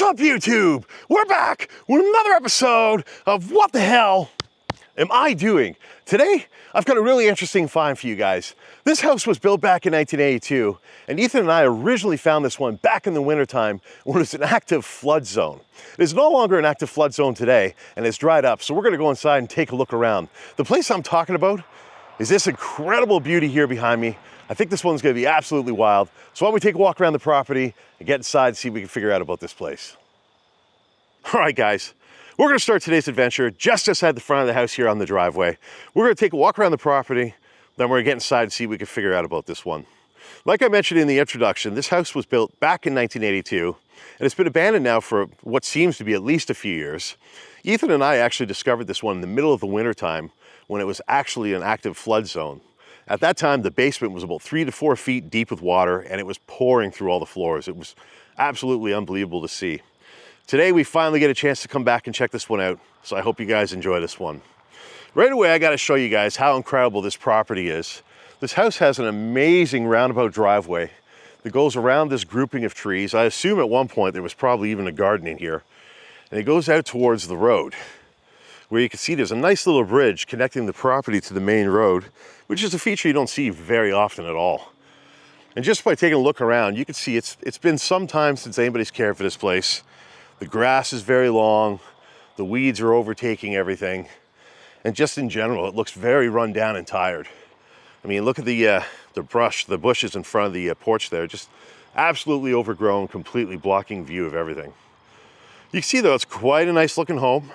up, YouTube? We're back with another episode of What the Hell Am I Doing? Today, I've got a really interesting find for you guys. This house was built back in 1982, and Ethan and I originally found this one back in the wintertime when it was an active flood zone. It is no longer an active flood zone today, and it's dried up, so we're gonna go inside and take a look around. The place I'm talking about is this incredible beauty here behind me. I think this one's gonna be absolutely wild. So why don't we take a walk around the property and get inside and see what we can figure out about this place. All right, guys, we're gonna start today's adventure just outside the front of the house here on the driveway. We're gonna take a walk around the property, then we're gonna get inside and see what we can figure out about this one. Like I mentioned in the introduction, this house was built back in 1982, and it's been abandoned now for what seems to be at least a few years. Ethan and I actually discovered this one in the middle of the winter time when it was actually an active flood zone. At that time, the basement was about 3 to 4 feet deep with water, and it was pouring through all the floors. It was absolutely unbelievable to see. Today, we finally get a chance to come back and check this one out, so I hope you guys enjoy this one. Right away, I gotta show you guys how incredible this property is. This house has an amazing roundabout driveway that goes around this grouping of trees. I assume at one point there was probably even a garden in here, and it goes out towards the road, where you can see there's a nice little bridge connecting the property to the main road, which is a feature you don't see very often at all. And just by taking a look around, you can see it's been some time since anybody's cared for this place. The grass is very long, the weeds are overtaking everything, and just in general, it looks very run down and tired. I mean, look at the bushes in front of the porch there, just absolutely overgrown, completely blocking view of everything. You can see though, it's quite a nice looking home.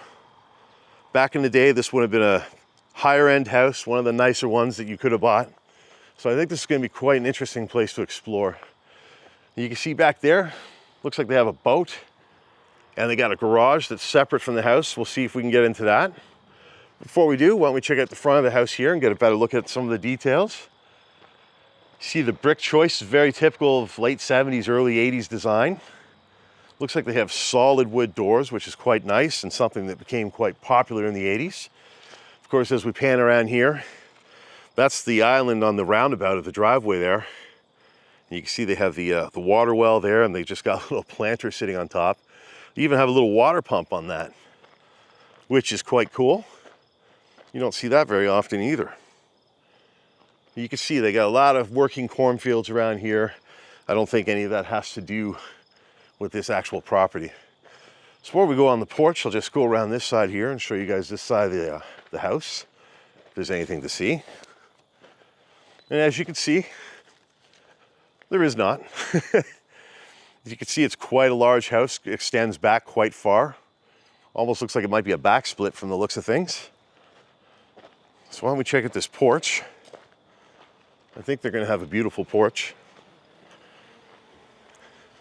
Back in the day, this would have been a higher end house, one of the nicer ones that you could have bought. So I think this is going to be quite an interesting place to explore. You can see back there, looks like they have a boat, and they got a garage that's separate from the house. We'll see if we can get into that. Before we do, why don't we check out the front of the house here and get a better look at some of the details. See, the brick choice is very typical of late 70s, early 80s design. Looks like they have solid wood doors, which is quite nice and something that became quite popular in the 80s. Of course, as we pan around here, that's the island on the roundabout of the driveway there. You can see they have the water well there, and they just got a little planter sitting on top. They even have a little water pump on that, which is quite cool. You don't see that very often either. You can see they got a lot of working cornfields around here. I don't think any of that has to do with this actual property. So before we go on the porch, I'll just go around this side here and show you guys this side of the house, if there's anything to see. And as you can see, there is not. As you can see, it's quite a large house. It extends back quite far. Almost looks like it might be a backsplit from the looks of things. So why don't we check out this porch? I think they're gonna have a beautiful porch.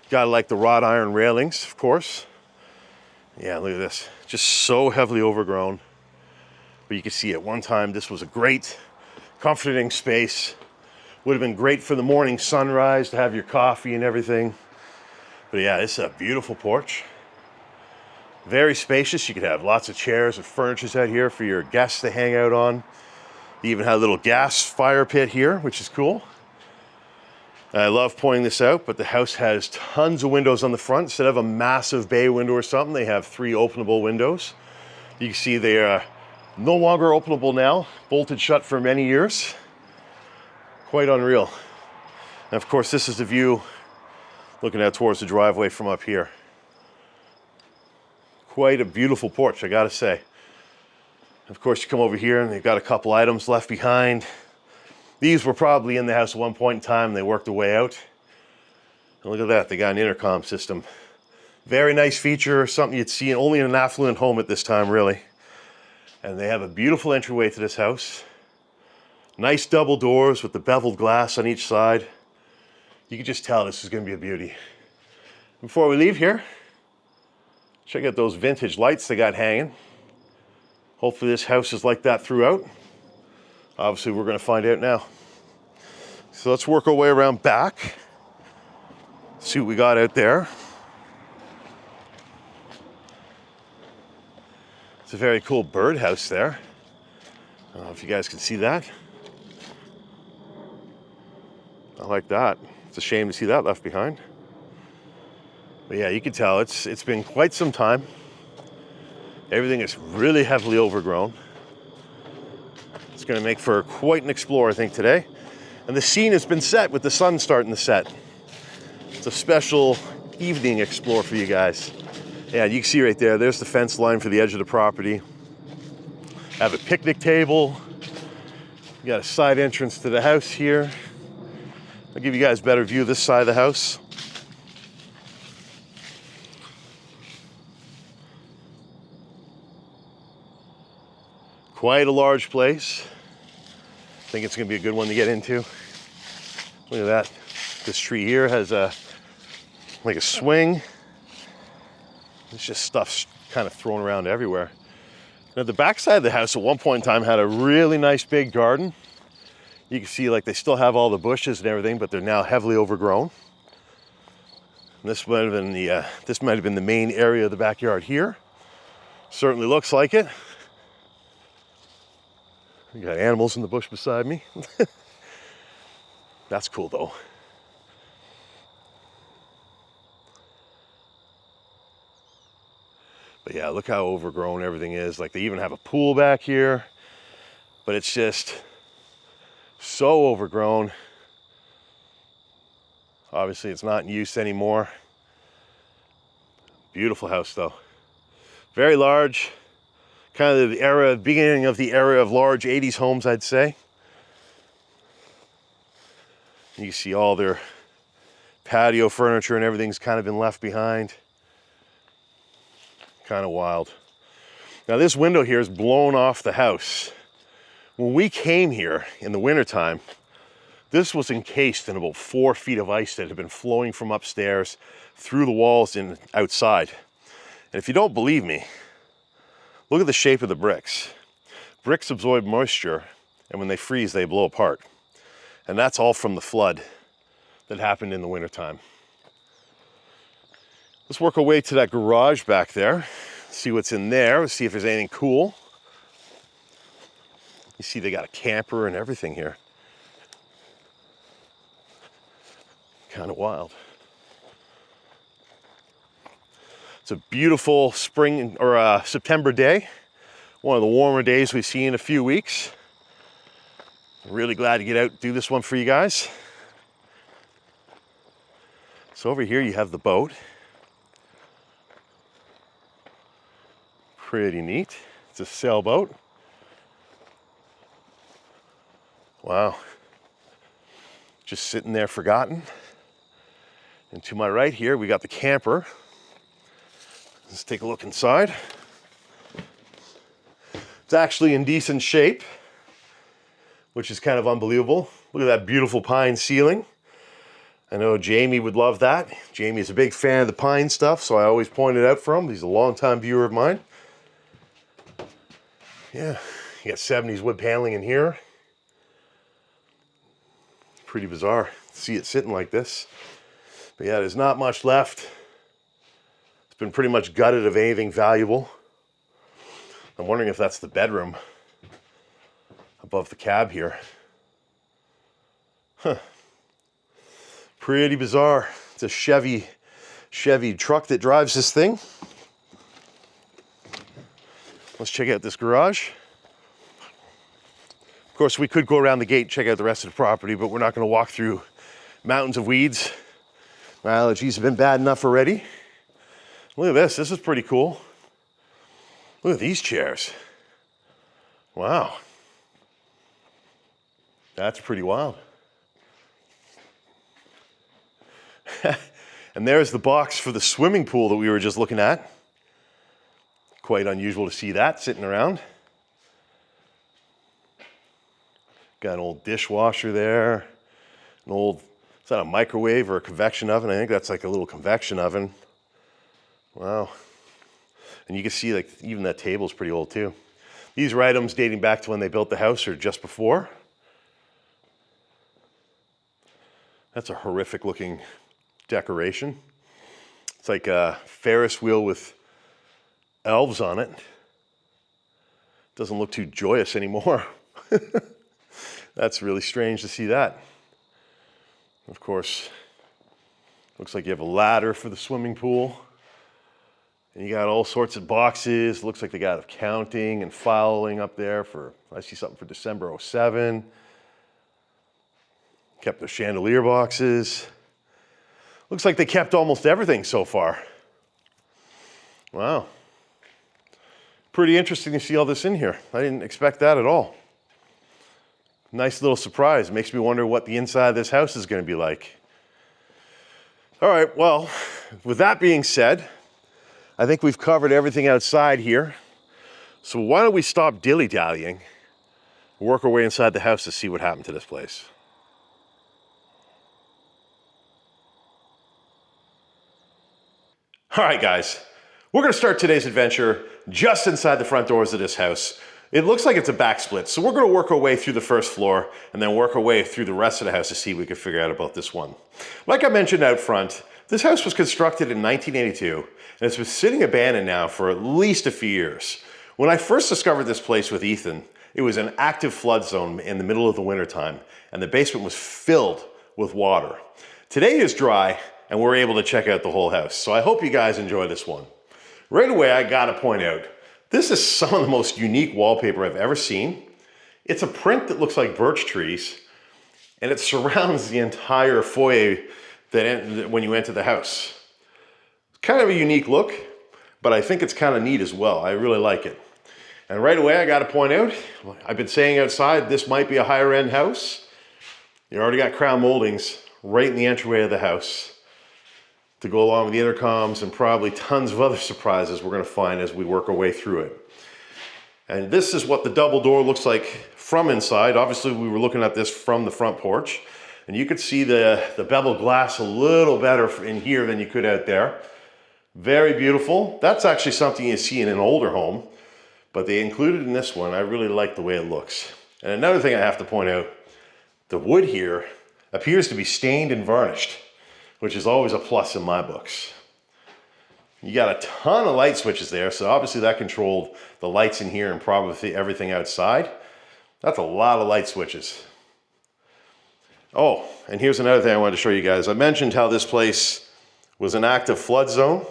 Gotta like the wrought iron railings, of course. Yeah, look at this. Just so heavily overgrown. But you can see at one time this was a great, comforting space. Would have been great for the morning sunrise to have your coffee and everything. But yeah, it's a beautiful porch. Very spacious. You could have lots of chairs and furniture out here for your guests to hang out on. You even have a little gas fire pit here, which is cool. I love pointing this out, but the house has tons of windows on the front. Instead of a massive bay window or something, they have 3 openable windows. You can see they are no longer openable now, bolted shut for many years. Quite unreal. And of course, this is the view looking out towards the driveway from up here. Quite a beautiful porch, I gotta say. Of course, you come over here and they've got a couple items left behind. These were probably in the house at one point in time and they worked their way out. And look at that, they got an intercom system. Very nice feature, something you'd see only in an affluent home at this time, really. And they have a beautiful entryway to this house. Nice double doors with the beveled glass on each side. You can just tell this is gonna be a beauty. Before we leave here, check out those vintage lights they got hanging. Hopefully this house is like that throughout. Obviously, we're gonna find out now. So let's work our way around back. See what we got out there. It's a very cool birdhouse there. I don't know if you guys can see that. I like that. It's a shame to see that left behind. But yeah, you can tell it's been quite some time. Everything is really heavily overgrown. It's gonna make for quite an explore, I think, today. And the scene has been set with the sun starting to set. It's a special evening explore for you guys. Yeah, you can see right there, there's the fence line for the edge of the property. I have a picnic table. You got a side entrance to the house here. I'll give you guys a better view of this side of the house. Quite a large place. I think it's gonna be a good one to get into. Look at that. This tree here has like a swing. It's just stuff kind of thrown around everywhere. Now the back side of the house at one point in time had a really nice big garden. You can see like they still have all the bushes and everything, but they're now heavily overgrown. And this might have been the main area of the backyard here. Certainly looks like it. We got animals in the bush beside me. That's cool though. But yeah, look how overgrown everything is. Like they even have a pool back here, but it's just so overgrown. Obviously it's not in use anymore. Beautiful house though. Very large. Kind of the beginning of the era of large 80s homes, I'd say. You see all their patio furniture and everything's kind of been left behind. Kind of wild. Now this window here is blown off the house. When we came here in the wintertime, this was encased in about 4 feet of ice that had been flowing from upstairs through the walls and outside. And if you don't believe me, look at the shape of the bricks. Bricks absorb moisture, and when they freeze, they blow apart. And that's all from the flood that happened in the wintertime. Let's work our way to that garage back there, see what's in there, see if there's anything cool. You see they got a camper and everything here. Kind of wild. It's a beautiful spring or September day. One of the warmer days we've seen in a few weeks. I'm really glad to get out and do this one for you guys. So over here you have the boat. Pretty neat. It's a sailboat. Wow. Just sitting there forgotten. And to my right here, we got the camper. Let's take a look inside. It's actually in decent shape, which is kind of unbelievable. Look at that beautiful pine ceiling. I know Jamie would love that. Jamie's a big fan of the pine stuff, so I always point it out for him. He's a longtime viewer of mine. Yeah, you got 70s wood paneling in here. Pretty bizarre to see it sitting like this. But yeah, there's not much left. It's been pretty much gutted of anything valuable. I'm wondering if that's the bedroom above the cab here. Huh. Pretty bizarre. It's a Chevy truck that drives this thing. Let's check out this garage. Of course, we could go around the gate and check out the rest of the property, but we're not going to walk through mountains of weeds. My allergies have been bad enough already. Look at this. This is pretty cool. Look at these chairs. Wow. That's pretty wild. And there's the box for the swimming pool that we were just looking at. Quite unusual to see that sitting around. Got an old dishwasher there. An old, is that a microwave or a convection oven? I think that's like a little convection oven. Wow. And you can see like even that table's pretty old too. These are items dating back to when they built the house or just before. That's a horrific looking decoration. It's like a Ferris wheel with elves on it. Doesn't look too joyous anymore. That's really strange to see that. Of course, Looks like you have a ladder for the swimming pool. And you got all sorts of boxes. Looks like they got accounting and filing up there for, I see something for December '07. Kept the chandelier boxes. Looks like they kept almost everything so far. Wow. Pretty interesting to see all this in here. I didn't expect that at all. Nice little surprise. Makes me wonder what the inside of this house is going to be like. All right, well, with that being said, I think we've covered everything outside here. So why don't we stop dilly-dallying, work our way inside the house to see what happened to this place. All right, guys, we're gonna start today's adventure just inside the front doors of this house. It looks like it's a backsplit, so we're gonna work our way through the first floor and then work our way through the rest of the house to see what we can figure out about this one. Like I mentioned out front, this house was constructed in 1982, and it's been sitting abandoned now for at least a few years. When I first discovered this place with Ethan, it was an active flood zone in the middle of the winter time, and the basement was filled with water. Today is dry, and we're able to check out the whole house, so I hope you guys enjoy this one. Right away, I gotta point out, this is some of the most unique wallpaper I've ever seen. It's a print that looks like birch trees, and it surrounds the entire foyer when you enter the house. It's kind of a unique look, but I think it's kind of neat as well. I really like it. And right away, I gotta point out, I've been saying outside, this might be a higher end house. You already got crown moldings right in the entryway of the house to go along with the intercoms and probably tons of other surprises we're gonna find as we work our way through it. And this is what the double door looks like from inside. Obviously, we were looking at this from the front porch, and you could see the beveled glass a little better in here than you could out there. Very beautiful. That's actually something you see in an older home, but they included in this one. I really like the way it looks. And another thing I have to point out, the wood here appears to be stained and varnished, which is always a plus in my books. You got a ton of light switches there, so obviously that controlled the lights in here and probably everything outside. That's a lot of light switches. Oh, and here's another thing I wanted to show you guys. I mentioned how this place was an active flood zone.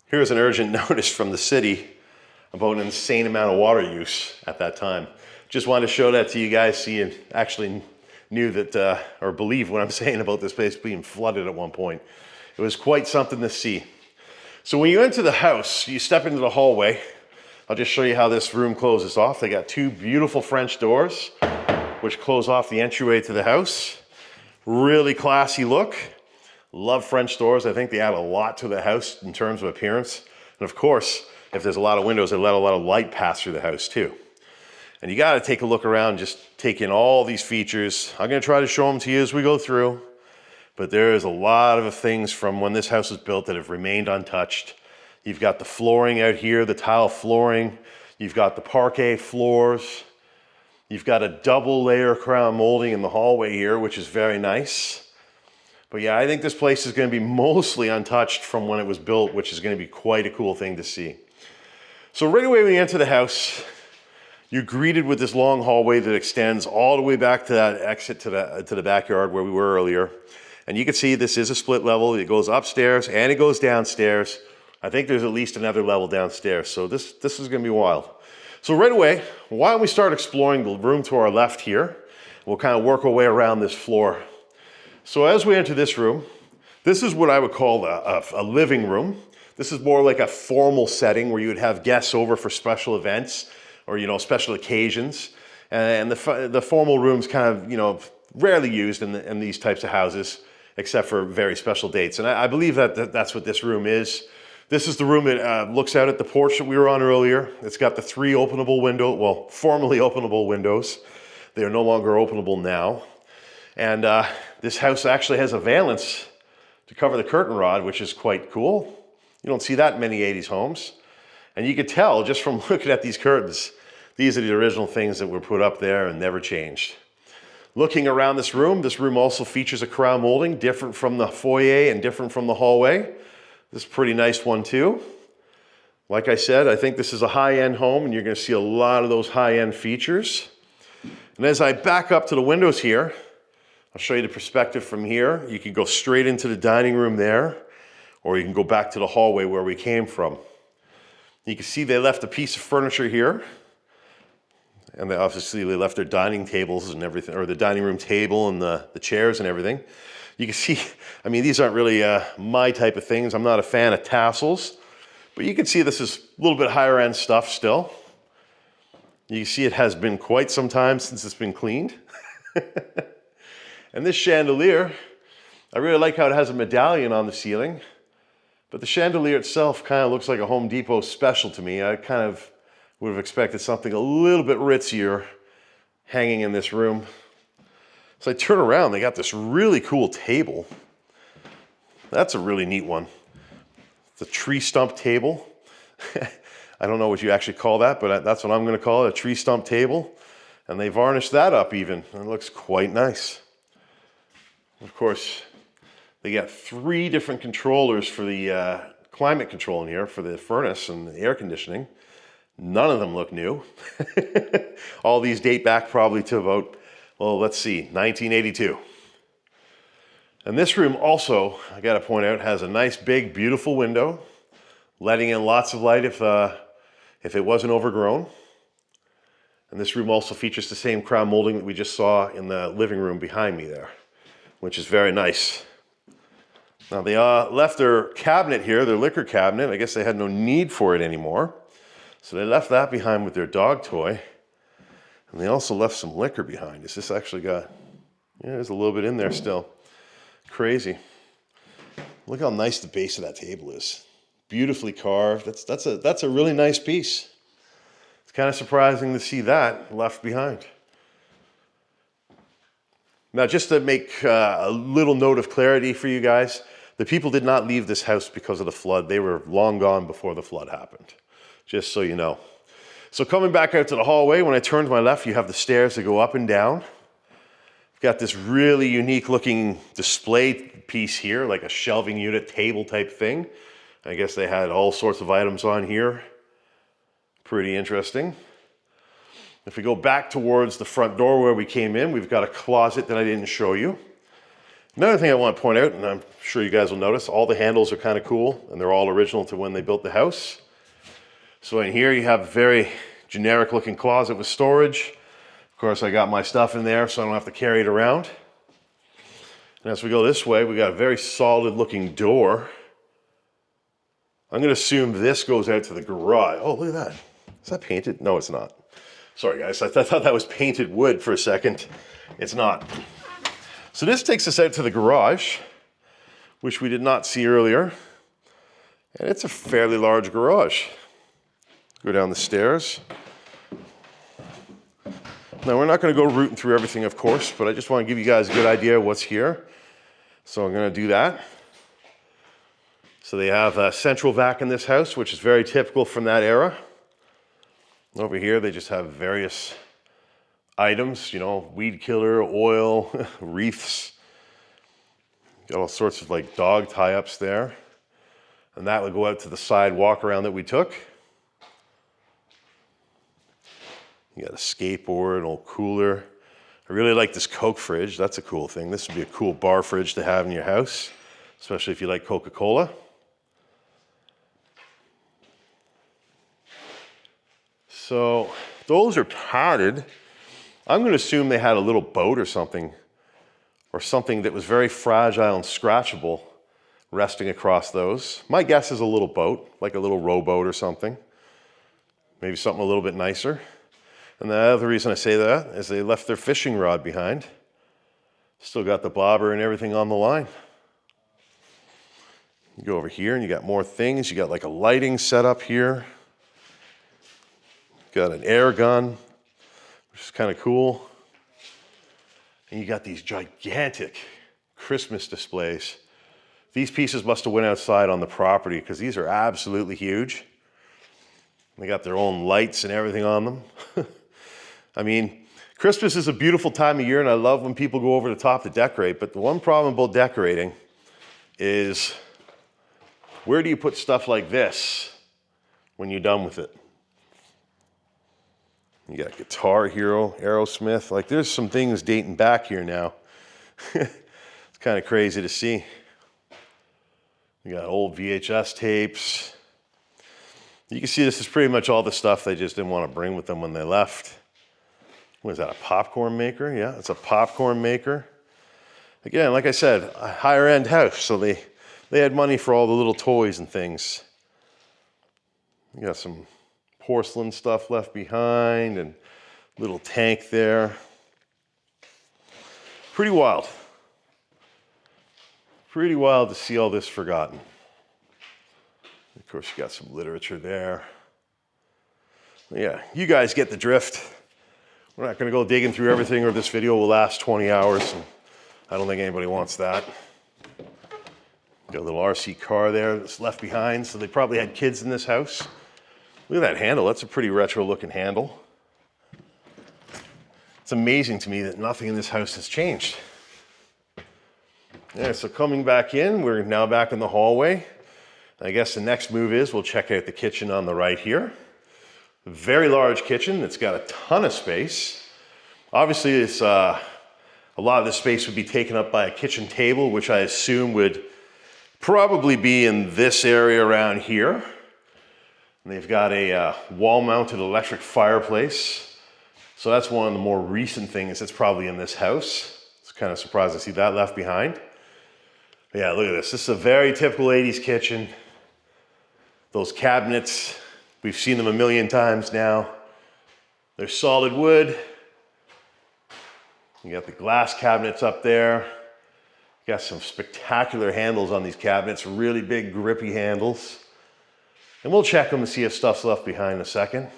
Here's an urgent notice from the city about an insane amount of water use at that time. Just wanted to show that to you guys so you actually knew that, or believe what I'm saying about this place being flooded at one point. It was quite something to see. So when you enter the house, you step into the hallway. I'll just show you how this room closes off. They got two beautiful French doors, which close off the entryway to the house. Really classy look. Love French doors. I think they add a lot to the house in terms of appearance. And of course, if there's a lot of windows, they let a lot of light pass through the house too. And you gotta take a look around, just take in all these features. I'm gonna try to show them to you as we go through, but there is a lot of things from when this house was built that have remained untouched. You've got the flooring out here, the tile flooring. You've got the parquet floors. You've got a double layer crown molding in the hallway here, which is very nice. But yeah, I think this place is gonna be mostly untouched from when it was built, which is gonna be quite a cool thing to see. So right away when you enter the house, you're greeted with this long hallway that extends all the way back to that exit to the backyard where we were earlier. And you can see this is a split level. It goes upstairs and it goes downstairs. I think there's at least another level downstairs. So this is gonna be wild. So right away, why don't we start exploring the room to our left here? We'll kind of work our way around this floor. So as we enter this room, this is what I would call a living room. This is more like a formal setting where you would have guests over for special events or, you know, special occasions. And the formal room's kind of, you know, rarely used in these types of houses, except for very special dates. And I believe that's what this room is. This is the room that looks out at the porch that we were on earlier. It's got the three openable formerly openable windows. They are no longer openable now. And this house actually has a valance to cover the curtain rod, which is quite cool. You don't see that in many 80s homes. And you could tell just from looking at these curtains, these are the original things that were put up there and never changed. Looking around this room also features a crown molding, different from the foyer and different from the hallway. This is a pretty nice one too. Like I said, I think this is a high-end home and you're gonna see a lot of those high-end features. And as I back up to the windows here, I'll show you the perspective from here. You can go straight into the dining room there, or you can go back to the hallway where we came from. You can see they left a piece of furniture here. And they left their dining tables and everything, or the dining room table and the chairs and everything. You can see, I mean, these aren't really my type of things. I'm not a fan of tassels, but you can see this is a little bit higher end stuff still. You can see it has been quite some time since it's been cleaned. And this chandelier, I really like how it has a medallion on the ceiling, but the chandelier itself kind of looks like a Home Depot special to me. I kind of would have expected something a little bit ritzier hanging in this room. So I turn around, they got this really cool table. That's a really neat one. It's a tree stump table. I don't know what you actually call that, but that's what I'm gonna call it, a tree stump table. And they varnished that up even, and it looks quite nice. Of course, they got 3 different controllers for the climate control in here, for the furnace and the air conditioning. None of them look new. All these date back probably to about, well, let's see, 1982. And this room also, I gotta point out, has a nice big beautiful window, letting in lots of light if it wasn't overgrown. And this room also features the same crown molding that we just saw in the living room behind me there, which is very nice. Now they left their cabinet here, their liquor cabinet. I guess they had no need for it anymore. So they left that behind with their dog toy. And they also left some liquor behind. Is this actually got, yeah, there's a little bit in there still. Crazy. Look how nice the base of that table is. Beautifully carved. That's a really nice piece. It's kind of surprising to see that left behind. Now, just to make a little note of clarity for you guys, the people did not leave this house because of the flood. They were long gone before the flood happened, just so you know. So coming back out to the hallway, when I turn to my left, you have the stairs that go up and down. We've got this really unique looking display piece here, like a shelving unit table type thing. I guess they had all sorts of items on here. Pretty interesting. If we go back towards the front door where we came in, we've got a closet that I didn't show you. Another thing I want to point out, and I'm sure you guys will notice, all the handles are kind of cool, and they're all original to when they built the house. So in here you have a very generic looking closet with storage. Of course, I got my stuff in there so I don't have to carry it around. And as we go this way, we got a very solid looking door. I'm going to assume this goes out to the garage. Oh, look at that. Is that painted? No, it's not. Sorry guys, I thought that was painted wood for a second. It's not. So this takes us out to the garage, which we did not see earlier. And it's a fairly large garage. Go down the stairs. Now we're not going to go rooting through everything, of course, but I just want to give you guys a good idea of what's here. So I'm going to do that. So they have a central vac in this house, which is very typical from that era. Over here, they just have various items, you know, weed killer, oil, wreaths. Got all sorts of like dog tie-ups there. And that would go out to the side walk around that we took. You got a skateboard, an old cooler. I really like this Coke fridge. That's a cool thing. This would be a cool bar fridge to have in your house, especially if you like Coca-Cola. So those are padded. I'm going to assume they had a little boat or something that was very fragile and scratchable resting across those. My guess is a little boat, like a little rowboat or something. Maybe something a little bit nicer. And the other reason I say that is they left their fishing rod behind. Still got the bobber and everything on the line. You go over here and you got more things. You got like a lighting setup here. Got an air gun, which is kind of cool. And you got these gigantic Christmas displays. These pieces must have went outside on the property because these are absolutely huge. They got their own lights and everything on them. I mean, Christmas is a beautiful time of year and I love when people go over the top to decorate, but the one problem about decorating is where do you put stuff like this when you're done with it? You got Guitar Hero, Aerosmith, like there's some things dating back here now It's kind of crazy to see. We got old VHS tapes. You can see this is pretty much all the stuff they just didn't want to bring with them when they left. What is that, a popcorn maker? Yeah, it's a popcorn maker. Again, like I said, a higher end house, so they had money for all the little toys and things. You got some porcelain stuff left behind and little tank there. Pretty wild. Pretty wild to see all this forgotten. Of course, you got some literature there. Yeah, you guys get the drift. We're not going to go digging through everything, or this video will last 20 hours. And I don't think anybody wants that. Got a little RC car there that's left behind, so they probably had kids in this house. Look at that handle. That's a pretty retro looking handle. It's amazing to me that nothing in this house has changed. Yeah, so coming back in, we're now back in the hallway. I guess the next move is we'll check out the kitchen on the right here. Very large kitchen. It's got a ton of space. Obviously, it's, a lot of this space would be taken up by a kitchen table, which I assume would probably be in this area around here. And they've got a wall-mounted electric fireplace. So that's one of the more recent things that's probably in this house. It's kind of surprised to see that left behind. But yeah, look at this. This is a very typical 80s kitchen. Those cabinets, we've seen them a million times now. They're solid wood. You got the glass cabinets up there. You got some spectacular handles on these cabinets, really big grippy handles. And we'll check them to see if stuff's left behind in a second.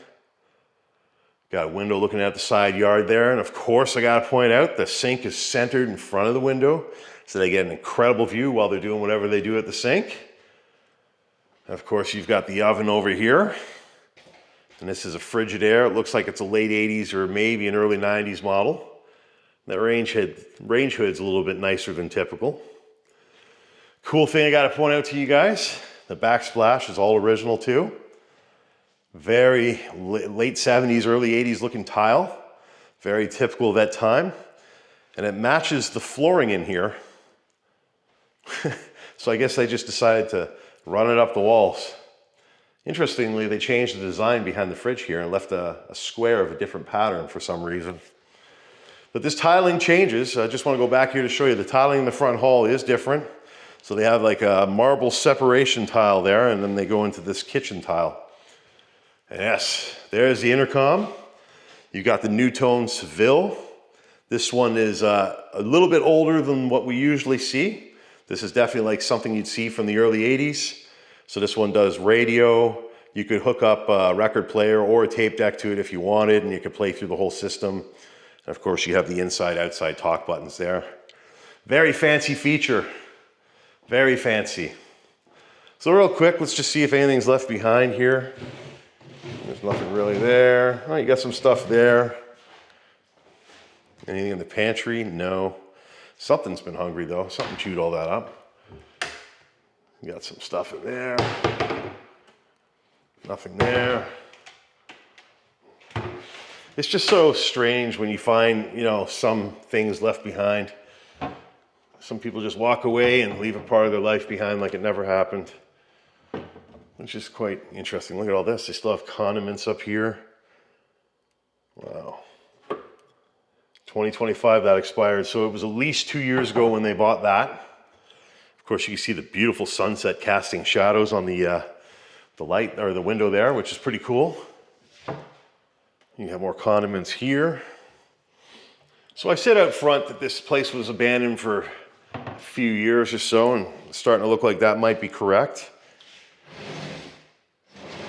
Got a window looking at the side yard there. And of course, I gotta point out, the sink is centered in front of the window, so they get an incredible view while they're doing whatever they do at the sink. And of course, you've got the oven over here. And this is a Frigidaire. It looks like it's a late 80s or maybe an early 90s model. That range hood's a little bit nicer than typical. Cool thing I gotta point out to you guys, the backsplash is all original too. Very late 70s, early 80s looking tile. Very typical of that time. And it matches the flooring in here. So I guess they just decided to run it up the walls. Interestingly, they changed the design behind the fridge here and left a square of a different pattern for some reason. But this tiling changes. I just want to go back here to show you the tiling in the front hall is different. So they have like a marble separation tile there, and then they go into this kitchen tile. And yes, there's the intercom. You got the new tone Seville. This one is a little bit older than what we usually see. This is definitely like something you'd see from the early 80s. So this one does radio. You could hook up a record player or a tape deck to it if you wanted, and you could play through the whole system. And of course, you have the inside, outside talk buttons there. Very fancy feature. Very fancy. So real quick, let's just see if anything's left behind here. There's nothing really there. Oh, you got some stuff there. Anything in the pantry? No. Something's been hungry though. Something chewed all that up. You got some stuff in there. Nothing there. It's just so strange when you find, you know, some things left behind. Some people just walk away and leave a part of their life behind like it never happened. Which is quite interesting. Look at all this. They still have condiments up here. Wow. 2025 that expired. So it was at least 2 years ago when they bought that. Of course, you can see the beautiful sunset casting shadows on the light or the window there, which is pretty cool. You have more condiments here. So I said out front that this place was abandoned for a few years or so, and it's starting to look like that might be correct.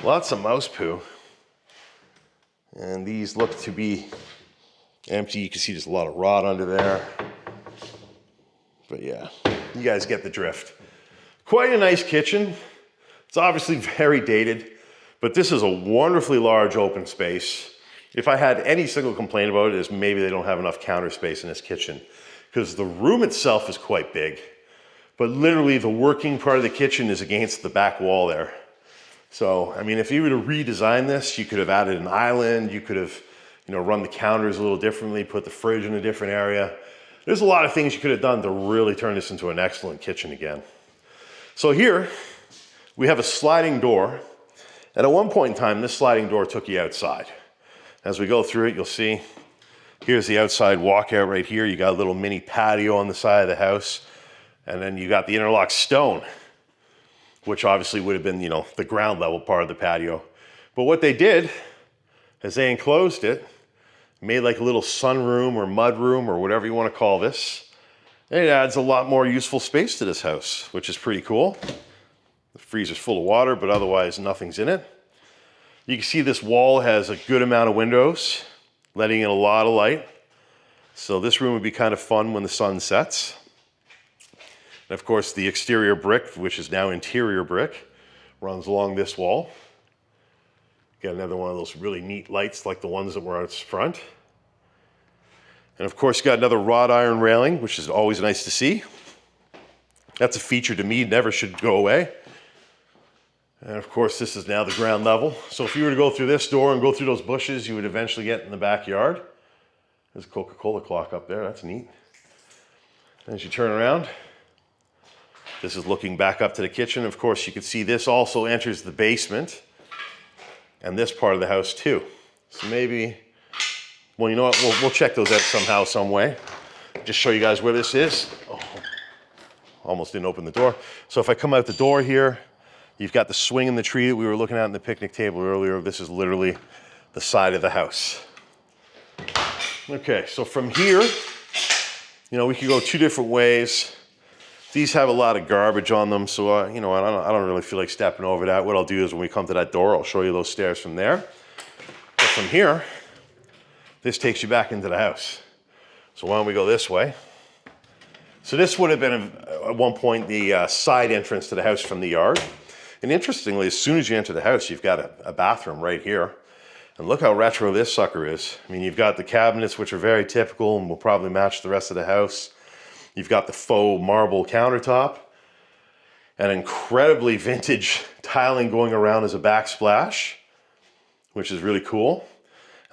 Lots of mouse poo. And these look to be empty. You can see there's a lot of rot under there. But yeah, you guys get the drift. Quite a nice kitchen. It's obviously very dated, but this is a wonderfully large open space. If I had any single complaint about it, is maybe they don't have enough counter space in this kitchen, because the room itself is quite big, but literally the working part of the kitchen is against the back wall there. So, I mean, if you were to redesign this, you could have added an island, you could have, you know, run the counters a little differently, put the fridge in a different area. There's a lot of things you could have done to really turn this into an excellent kitchen again. So here, we have a sliding door. And at one point in time, this sliding door took you outside. As we go through it, you'll see, here's the outside walkout right here. You got a little mini patio on the side of the house. And then you got the interlock stone, which obviously would have been, you know, the ground level part of the patio. But what they did is they enclosed it, made like a little sunroom or mud room or whatever you want to call this. And it adds a lot more useful space to this house, which is pretty cool. The freezer's full of water, but otherwise nothing's in it. You can see this wall has a good amount of windows, letting in a lot of light. So this room would be kind of fun when the sun sets. And of course, the exterior brick, which is now interior brick, runs along this wall. Got another one of those really neat lights like the ones that were out front. And of course, you got another wrought iron railing, which is always nice to see. That's a feature to me, never should go away. And of course, this is now the ground level. So if you were to go through this door and go through those bushes, you would eventually get in the backyard. There's a Coca-Cola clock up there, that's neat. As you turn around, this is looking back up to the kitchen. Of course, you can see this also enters the basement and this part of the house too. So maybe, well, you know what, we'll check those out somehow, some way. Just show you guys where this is. Oh, almost didn't open the door. So if I come out the door here, you've got the swing and the tree that we were looking at in the picnic table earlier. This is literally the side of the house. Okay, so from here, you know, we could go two different ways. These have a lot of garbage on them, so you know, I don't really feel like stepping over that. What I'll do is when we come to that door, I'll show you those stairs from there. But from here, this takes you back into the house. So why don't we go this way? So this would have been at one point the side entrance to the house from the yard. And interestingly, as soon as you enter the house, you've got a bathroom right here. And look how retro this sucker is. I mean, you've got the cabinets, which are very typical and will probably match the rest of the house. You've got the faux marble countertop, and incredibly vintage tiling going around as a backsplash, which is really cool.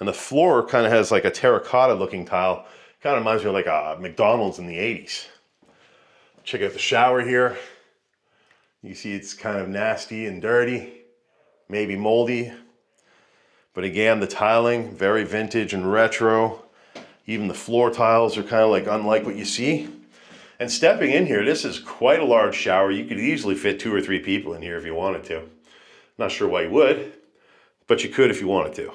And the floor kind of has like a terracotta looking tile. Kind of reminds me of like a McDonald's in the 80s. Check out the shower here. You see it's kind of nasty and dirty, maybe moldy. But again, the tiling, very vintage and retro. Even the floor tiles are kind of like unlike what you see. And stepping in here, this is quite a large shower. You could easily fit 2 or 3 people in here if you wanted to. Not sure why you would, but you could if you wanted to.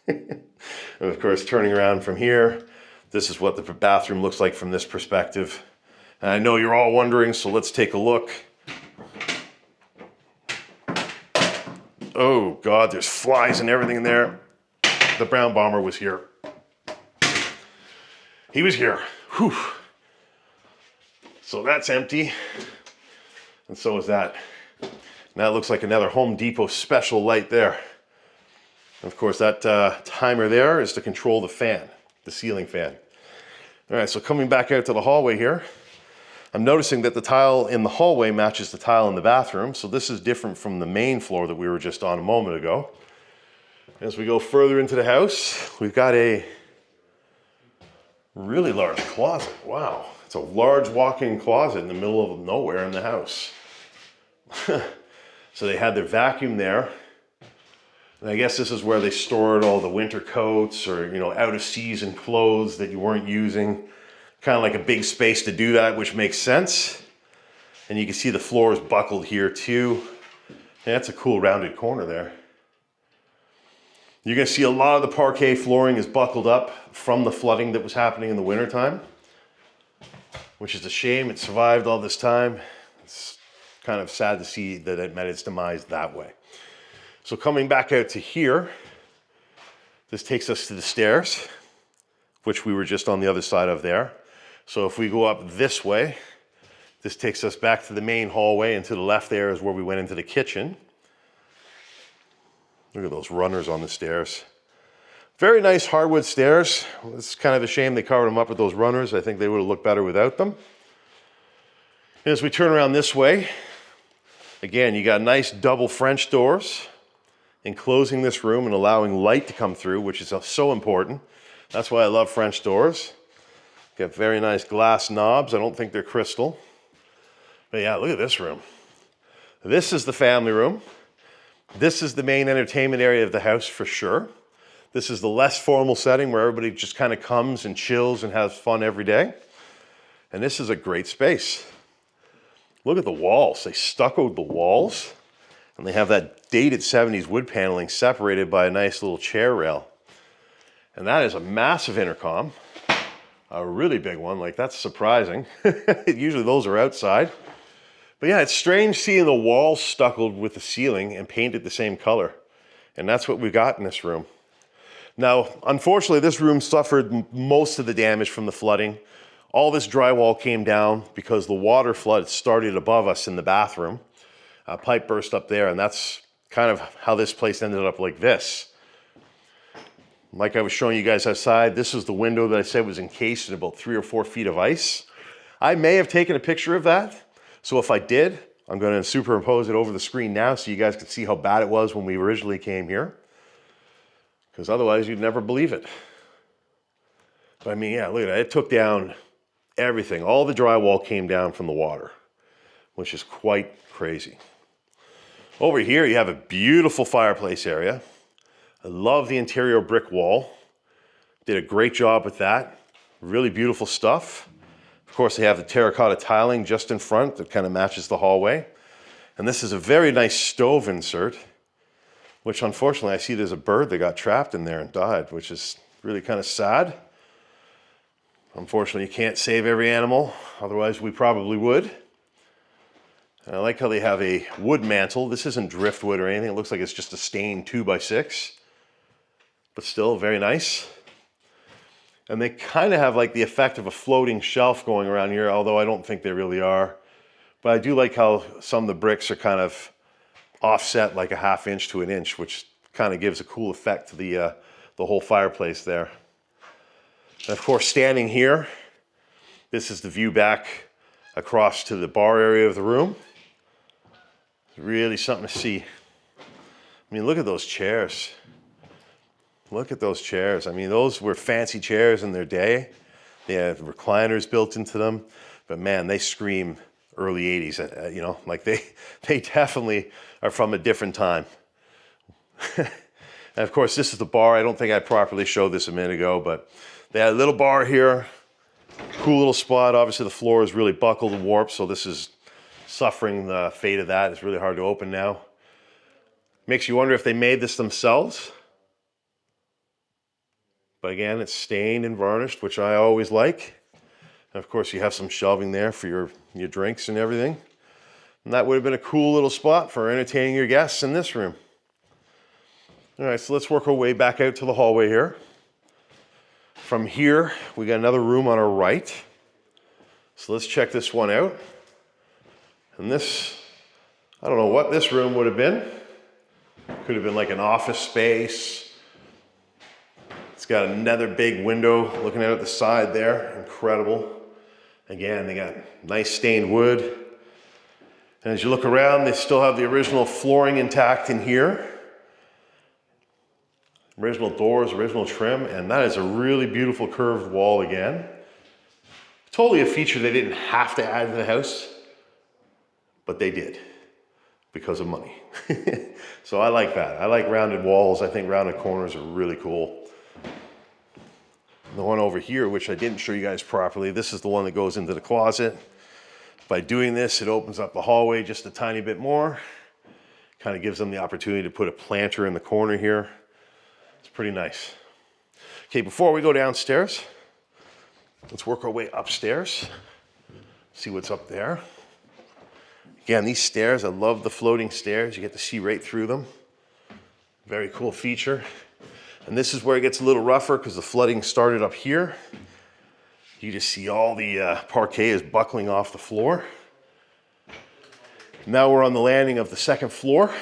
And of course, turning around from here, this is what the bathroom looks like from this perspective. And I know you're all wondering, so let's take a look. Oh God, there's flies and everything in there. The brown bomber was here. He was here. Whew. So that's empty. And so is that. And that looks like another Home Depot special light there. And of course, that timer there is to control the fan, the ceiling fan. All right, so coming back out to the hallway here, I'm noticing that the tile in the hallway matches the tile in the bathroom. So this is different from the main floor that we were just on a moment ago. As we go further into the house, we've got a really large closet. Wow, it's a large walk-in closet in the middle of nowhere in the house. So they had their vacuum there. And I guess this is where they stored all the winter coats or, you know, out of season clothes that you weren't using. Kind of like a big space to do that, which makes sense. And you can see the floor is buckled here too. Yeah, that's a cool rounded corner there. You're gonna see a lot of the parquet flooring is buckled up from the flooding that was happening in the wintertime, which is a shame. It survived all this time. It's kind of sad to see that it met its demise that way. So coming back out to here, this takes us to the stairs, which we were just on the other side of there. So if we go up this way, this takes us back to the main hallway, and to the left there is where we went into the kitchen. Look at those runners on the stairs. Very nice hardwood stairs. It's kind of a shame they covered them up with those runners. I think they would have looked better without them. And as we turn around this way, again, you got nice double French doors enclosing this room and allowing light to come through, which is so important. That's why I love French doors. Got very nice glass knobs. I don't think they're crystal. But yeah, look at this room. This is the family room. This is the main entertainment area of the house for sure. This is the less formal setting where everybody just kind of comes and chills and has fun every day. And this is a great space. Look at the walls. They stuccoed the walls, and they have that dated 70s wood paneling separated by a nice little chair rail. And that is a massive intercom, a really big one. Like, that's surprising. Usually those are outside. But yeah, it's strange seeing the walls stuccoed with the ceiling and painted the same color. And that's what we got in this room. Now, unfortunately, this room suffered most of the damage from the flooding. All this drywall came down because the water flood started above us in the bathroom. A pipe burst up there, and that's kind of how this place ended up like this. Like I was showing you guys outside, this is the window that I said was encased in about 3 or 4 feet of ice. I may have taken a picture of that. So if I did, I'm going to superimpose it over the screen now so you guys can see how bad it was when we originally came here. Because otherwise you'd never believe it. But I mean, yeah, look at that. It took down everything. All the drywall came down from the water, which is quite crazy. Over here you have a beautiful fireplace area. I love the interior brick wall. Did a great job with that. Really beautiful stuff. Of course, they have the terracotta tiling just in front that kind of matches the hallway. And this is a very nice stove insert, which unfortunately I see there's a bird that got trapped in there and died, which is really kind of sad. Unfortunately, you can't save every animal, otherwise we probably would. And I like how they have a wood mantle. This isn't driftwood or anything. It looks like it's just a stained 2x6, but still very nice. And they kind of have like the effect of a floating shelf going around here, although I don't think they really are. But I do like how some of the bricks are kind of offset like a 1/2 inch to 1 inch, which kind of gives a cool effect to the whole fireplace there. And of course, standing here, this is the view back across to the bar area of the room. It's really something to see. I mean, look at those chairs. Look at those chairs. I mean, those were fancy chairs in their day. They had recliners built into them. But man, they scream early 80s. You know, like they definitely are from a different time. And of course, this is the bar. I don't think I properly showed this a minute ago, but they had a little bar here. Cool little spot. Obviously, the floor is really buckled and warped, so this is suffering the fate of that. It's really hard to open now. Makes you wonder if they made this themselves. But again, it's stained and varnished, which I always like. And of course, you have some shelving there for your drinks and everything. And that would have been a cool little spot for entertaining your guests in this room. All right, so let's work our way back out to the hallway here. From here, we got another room on our right. So let's check this one out. And this, I don't know what this room would have been. Could have been like an office space. It's got another big window looking out at the side there. Incredible. Again, they got nice stained wood. And as you look around, they still have the original flooring intact in here. Original doors, original trim, and that is a really beautiful curved wall again. Totally a feature they didn't have to add to the house, but they did because of money. So I like that. I like rounded walls. I think rounded corners are really cool. The one over here, which I didn't show you guys properly, this is the one that goes into the closet. By doing this, it opens up the hallway just a tiny bit more. Kind of gives them the opportunity to put a planter in the corner here. It's pretty nice. Okay, before we go downstairs, let's work our way upstairs. See what's up there. Again, these stairs, I love the floating stairs. You get to see right through them. Very cool feature. And this is where it gets a little rougher because the flooding started up here. You just see all the parquet is buckling off the floor. Now we're on the landing of the second floor.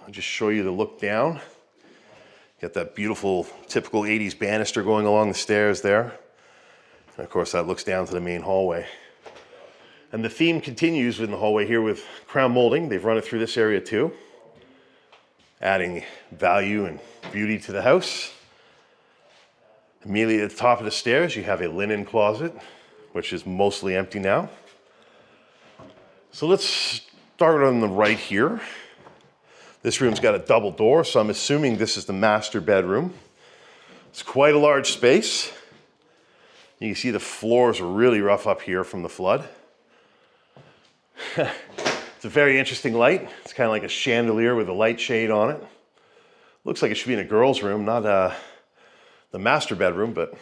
I'll just show you the look down. Got that beautiful, typical 80s banister going along the stairs there. And of course, that looks down to the main hallway. And the theme continues in the hallway here with crown molding. They've run it through this area too, adding value and beauty to the house. Immediately at the top of the stairs, you have a linen closet, which is mostly empty now. So let's start on the right here. This room's got a double door, so I'm assuming this is the master bedroom. It's quite a large space. You can see the floors are really rough up here from the flood. It's a very interesting light. It's kind of like a chandelier with a light shade on it. Looks like it should be in a girl's room, not the master bedroom, but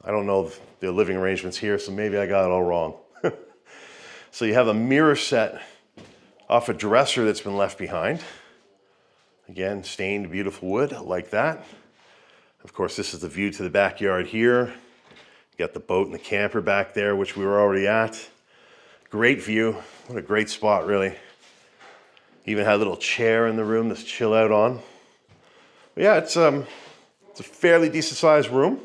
I don't know the living arrangements here, so maybe I got it all wrong. So you have a mirror set off a dresser that's been left behind. Again, stained beautiful wood like that. Of course, this is the view to the backyard here. You got the boat and the camper back there, which we were already at. Great view. What a great spot, really. Even had a little chair in the room to chill out on. But yeah, it's a fairly decent sized room.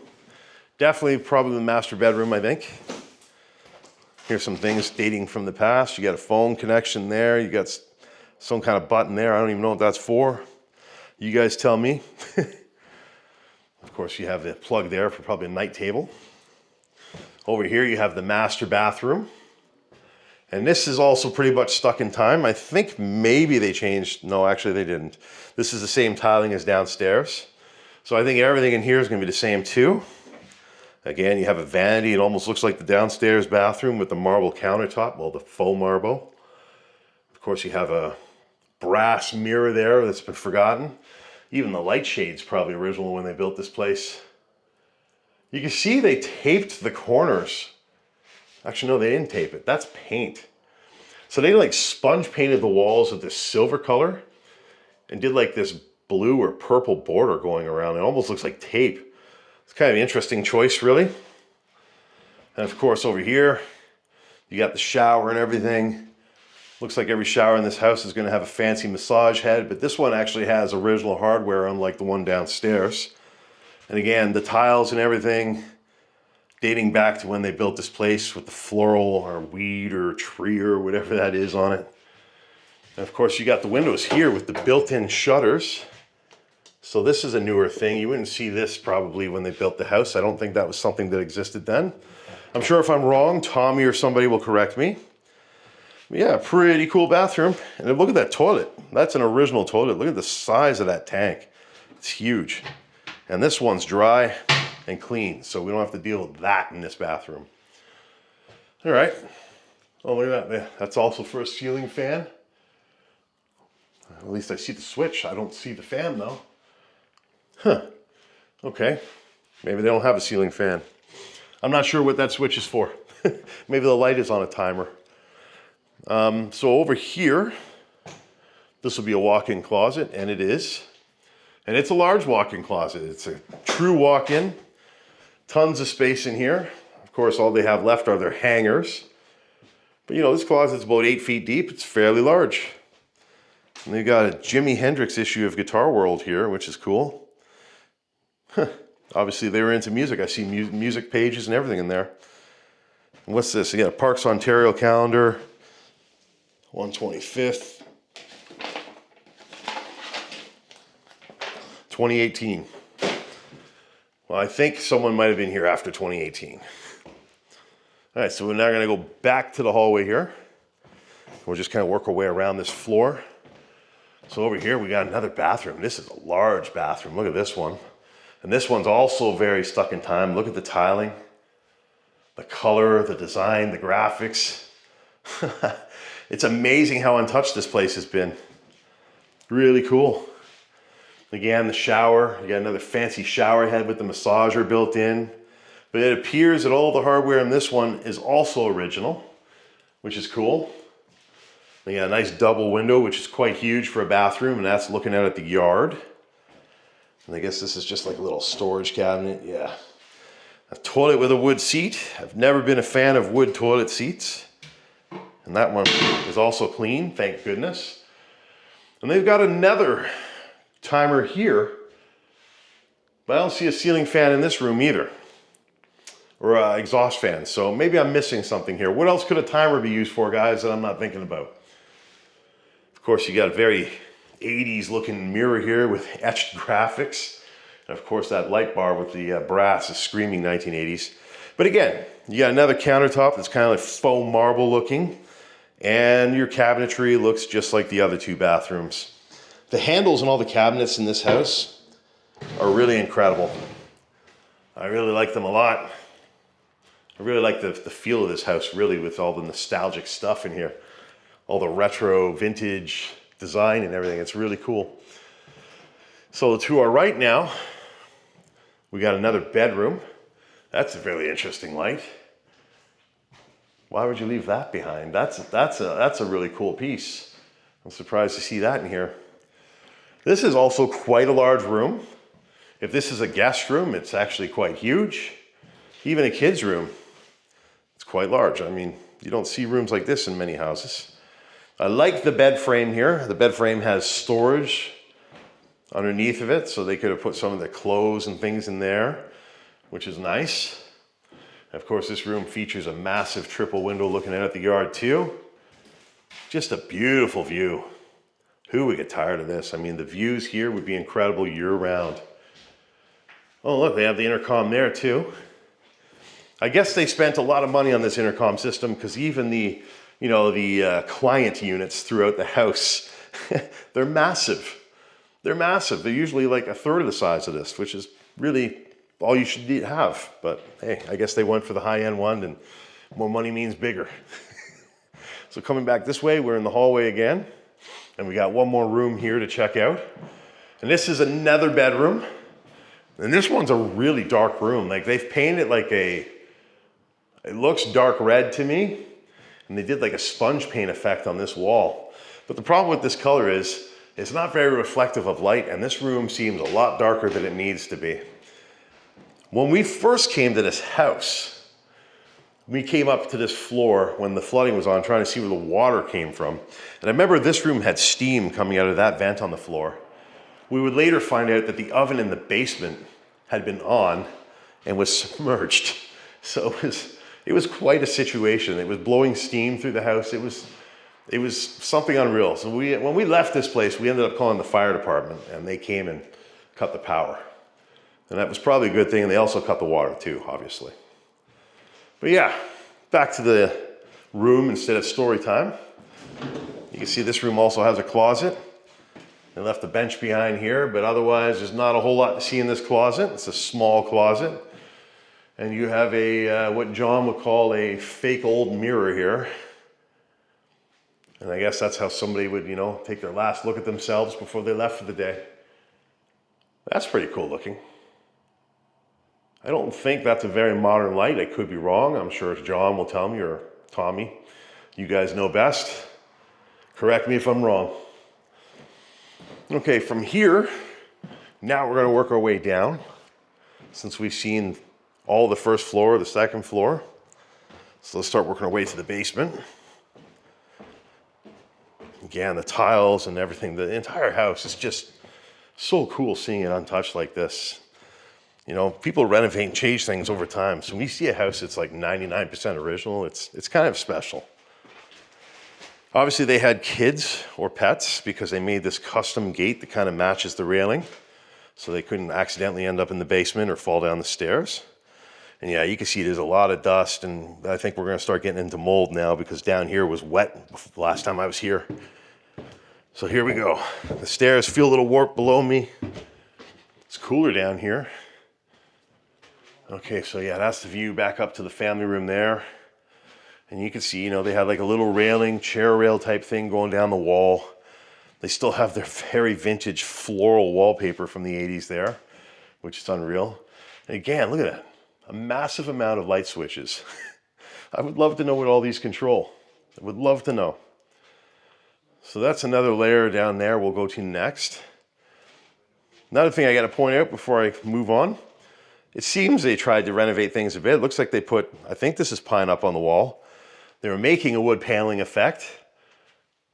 Definitely probably the master bedroom, I think. Here's some things dating from the past. You got a phone connection there. You got some kind of button there. I don't even know what that's for. You guys tell me. Of course, you have the plug there for probably a night table. Over here, you have the master bathroom. And this is also pretty much stuck in time. I think maybe they changed. No, actually they didn't. This is the same tiling as downstairs. So I think everything in here is gonna be the same too. Again, you have a vanity. It almost looks like the downstairs bathroom with the marble countertop, well, the faux marble. Of course, you have a brass mirror there that's been forgotten. Even the light shade's probably original when they built this place. You can see they taped the corners. Actually, no, they didn't tape it. That's paint. So they like sponge painted the walls with this silver color and did like this blue or purple border going around. It almost looks like tape. It's kind of an interesting choice, really. And of course, over here, you got the shower and everything. Looks like every shower in this house is going to have a fancy massage head, but this one actually has original hardware, unlike the one downstairs. And again, the tiles and everything dating back to when they built this place with the floral or weed or tree or whatever that is on it. And of course, you got the windows here with the built-in shutters. So this is a newer thing. You wouldn't see this probably when they built the house. I don't think that was something that existed then. I'm sure if I'm wrong, Tommy or somebody will correct me. But yeah, pretty cool bathroom. And look at that toilet. That's an original toilet. Look at the size of that tank. It's huge. And this one's dry and clean, so we don't have to deal with that in this bathroom. All right. Oh, look at that. That's also for a ceiling fan. At least I see the switch. I don't see the fan though. Huh. Okay. Maybe they don't have a ceiling fan. I'm not sure what that switch is for. Maybe the light is on a timer. So over here, this will be a walk-in closet, and it is. And it's a large walk-in closet. It's a true walk-in. Tons of space in here. Of course, all they have left are their hangers. But you know, this closet's about 8 feet deep. It's fairly large. And they've got a Jimi Hendrix issue of Guitar World here, which is cool. Obviously, they were into music. I see music pages and everything in there. And what's this? You got a Parks Ontario calendar. 125th. 2018. Well, I think someone might have been here after 2018. All right, so we're now going to go back to the hallway here. We'll just kind of work our way around this floor. So over here, we got another bathroom. This is a large bathroom. Look at this one. And this one's also very stuck in time. Look at the tiling, the color, the design, the graphics. It's amazing how untouched this place has been. Really cool. Again, the shower. You got another fancy shower head with the massager built in. But it appears that all the hardware in this one is also original, which is cool. You got a nice double window, which is quite huge for a bathroom, and that's looking out at the yard. And I guess this is just like a little storage cabinet. Yeah. A toilet with a wood seat. I've never been a fan of wood toilet seats. And that one is also clean, thank goodness. And they've got another timer here, but I don't see a ceiling fan in this room either, or an exhaust fan. So maybe I'm missing something here. What else could a timer be used for, guys, that I'm not thinking about? Of course, you got a very 80s looking mirror here with etched graphics. And of course, that light bar with the brass is screaming 1980s. But again, you got another countertop that's kind of like faux marble looking, and your cabinetry looks just like the other two bathrooms. The handles and all the cabinets in this house are really incredible. I really like them a lot. I really like the feel of this house, really, with all the nostalgic stuff in here. All the retro, vintage design and everything. It's really cool. So to our right now, we got another bedroom. That's a really interesting light. Why would you leave that behind? That's a really cool piece. I'm surprised to see that in here. This is also quite a large room. If this is a guest room, it's actually quite huge. Even a kid's room, it's quite large. I mean, you don't see rooms like this in many houses. I like the bed frame here. The bed frame has storage underneath of it, so they could have put some of their clothes and things in there, which is nice. Of course, this room features a massive triple window looking out at the yard too. Just a beautiful view. Who would get tired of this? I mean, the views here would be incredible year round. Oh, look, they have the intercom there too. I guess they spent a lot of money on this intercom system, because even the client units throughout the house, they're massive. They're massive. They're usually like a third of the size of this, which is really all you should have. But hey, I guess they went for the high-end one, and more money means bigger. So coming back this way, we're in the hallway again, and we got one more room here to check out. And this is another bedroom. And this one's a really dark room. Like, they've painted like it looks dark red to me. And they did like a sponge paint effect on this wall. But the problem with this color is it's not very reflective of light, and this room seems a lot darker than it needs to be. When we first came to this house, we came up to this floor when the flooding was on, trying to see where the water came from. And I remember this room had steam coming out of that vent on the floor. We would later find out that the oven in the basement had been on and was submerged. So it was quite a situation. It was blowing steam through the house. It was something unreal. So when we left this place, we ended up calling the fire department, and they came and cut the power. And that was probably a good thing. And they also cut the water too, obviously. But yeah, back to the room instead of story time. You can see this room also has a closet. They left the bench behind here, but otherwise there's not a whole lot to see in this closet. It's a small closet. And you have what John would call a fake old mirror here. And I guess that's how somebody would, take their last look at themselves before they left for the day. That's pretty cool looking. I don't think that's a very modern light. I could be wrong. I'm sure John will tell me, or Tommy. You guys know best. Correct me if I'm wrong. Okay, from here, now we're going to work our way down. Since we've seen all the first floor, the second floor. So let's start working our way to the basement. Again, the tiles and everything, the entire house is just so cool seeing it untouched like this. People renovate and change things over time. So when you see a house that's like 99% original, it's kind of special. Obviously they had kids or pets because they made this custom gate that kind of matches the railing. So they couldn't accidentally end up in the basement or fall down the stairs. And yeah, you can see there's a lot of dust, and I think we're gonna start getting into mold now because down here was wet the last time I was here. So here we go. The stairs feel a little warped below me. It's cooler down here. Okay, so yeah, that's the view back up to the family room there. And you can see, they had like a little railing, chair rail type thing going down the wall. They still have their very vintage floral wallpaper from the 80s there, which is unreal. And again, look at that. A massive amount of light switches. I would love to know what all these control. I would love to know. So that's another layer down there we'll go to next. Another thing I got to point out before I move on. It seems they tried to renovate things a bit. It looks like they put, I think this is pine up on the wall. They were making a wood paneling effect,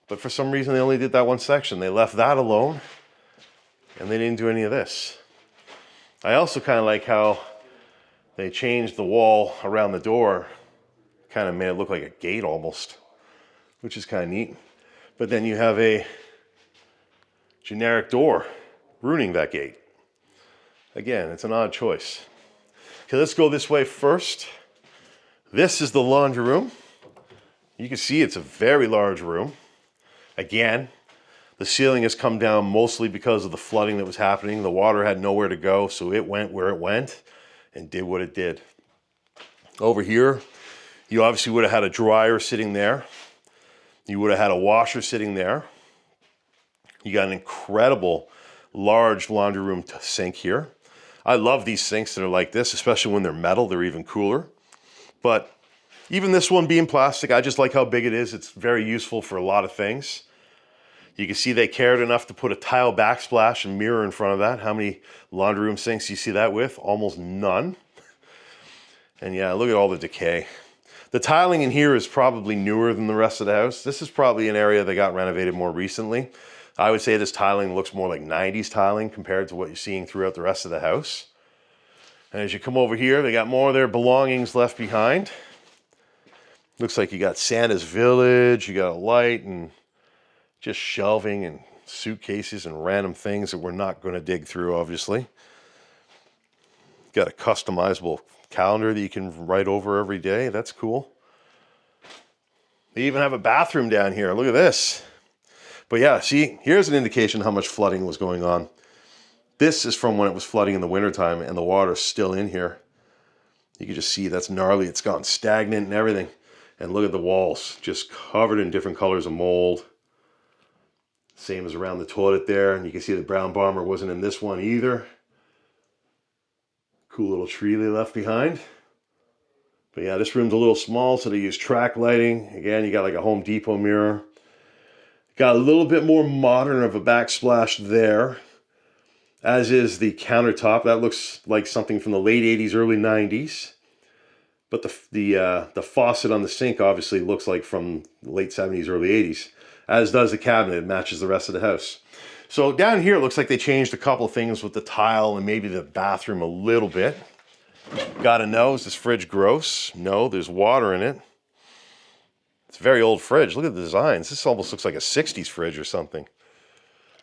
but for some reason they only did that one section. They left that alone, and they didn't do any of this. I also kind of like how they changed the wall around the door, kind of made it look like a gate almost, which is kind of neat. But then you have a generic door ruining that gate. Again, it's an odd choice. Okay, let's go this way first. This is the laundry room. You can see it's a very large room. Again, the ceiling has come down mostly because of the flooding that was happening. The water had nowhere to go, so it went where it went and did what it did. Over here, you obviously would have had a dryer sitting there. You would have had a washer sitting there. You got an incredible large laundry room sink here. I love these sinks that are like this, especially when they're metal, they're even cooler. But even this one being plastic, I just like how big it is. It's very useful for a lot of things. You can see they cared enough to put a tile backsplash and mirror in front of that. How many laundry room sinks do you see that with? Almost none. And yeah, look at all the decay. The tiling in here is probably newer than the rest of the house. This is probably an area that got renovated more recently. I would say this tiling looks more like 90s tiling compared to what you're seeing throughout the rest of the house. And as you come over here, they got more of their belongings left behind. Looks like you got Santa's Village, you got a light, and just shelving and suitcases and random things that we're not going to dig through, obviously. Got a customizable calendar that you can write over every day. That's cool. They even have a bathroom down here. Look at this. But yeah, see, here's an indication how much flooding was going on. This is from when it was flooding in the wintertime and the water's still in here. You can just see that's gnarly. It's gone stagnant and everything. And look at the walls, just covered in different colors of mold. Same as around the toilet there. And you can see the brown bomber wasn't in this one either. Cool little tree they left behind. But yeah, this room's a little small, so they use track lighting. Again, you got like a Home Depot mirror. Got a little bit more modern of a backsplash there, as is the countertop. That looks like something from the late 80s, early 90s. But the faucet on the sink obviously looks like from the late 70s, early 80s. As does the cabinet. It matches the rest of the house. So down here, it looks like they changed a couple of things with the tile and maybe the bathroom a little bit. Gotta know, is this fridge gross? No, there's water in it. It's a very old fridge. Look at the designs. This almost looks like a 60s fridge or something.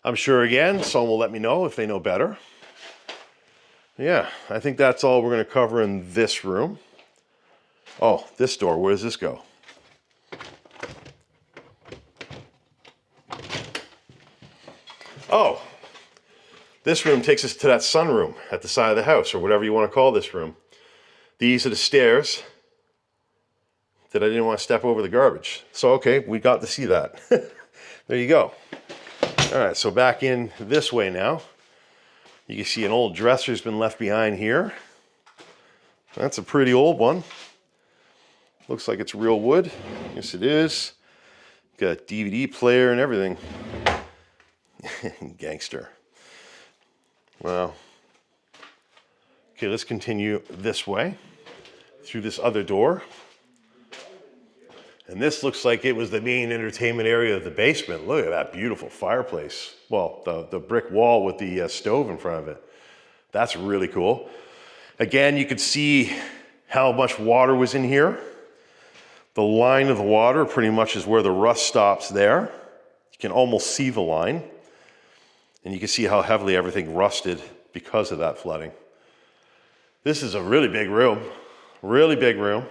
I'm sure, again, someone will let me know if they know better. Yeah, I think that's all we're going to cover in this room. Oh, this door, where does this go? Oh, this room takes us to that sunroom at the side of the house, or whatever you want to call this room. These are the stairs that I didn't want to step over the garbage. So, okay, we got to see that. There you go. All right, so back in this way now. You can see an old dresser's been left behind here. That's a pretty old one. Looks like it's real wood. Yes, it is. Got a DVD player and everything. Gangster. Wow. Okay, let's continue this way through this other door. And this looks like it was the main entertainment area of the basement. Look at that beautiful fireplace. Well, the brick wall with the stove in front of it. That's really cool. Again, you could see how much water was in here. The line of the water pretty much is where the rust stops there. You can almost see the line. And you can see how heavily everything rusted because of that flooding. This is a really big room. Really big room.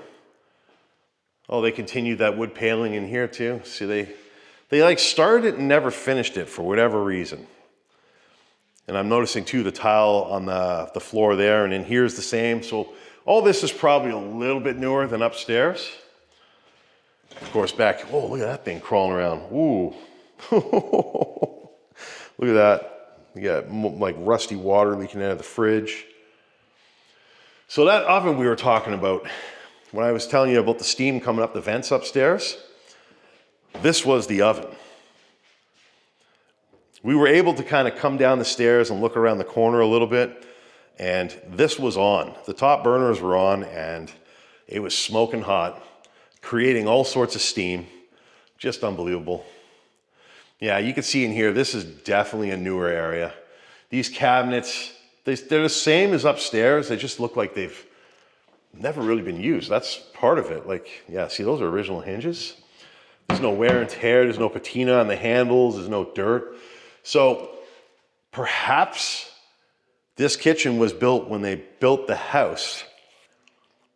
Oh, they continued that wood paneling in here too. See, they like started it and never finished it for whatever reason. And I'm noticing too the tile on the floor there, and in here's the same. So all this is probably a little bit newer than upstairs. Of course, back, oh, look at that thing crawling around. Ooh. Look at that. You got like rusty water leaking out of the fridge. So that oven we were talking about, when I was telling you about the steam coming up the vents upstairs, this was the oven. We were able to kind of come down the stairs and look around the corner a little bit, and this was on. The top burners were on, and it was smoking hot, creating all sorts of steam. Just unbelievable. Yeah, you can see in here, this is definitely a newer area. These cabinets, they're the same as upstairs. They just look like they've never really been used. That's part of it. Like, yeah, see, those are original hinges. There's no wear and tear. There's no patina on the handles. There's no dirt. So perhaps This kitchen was built when they built the house,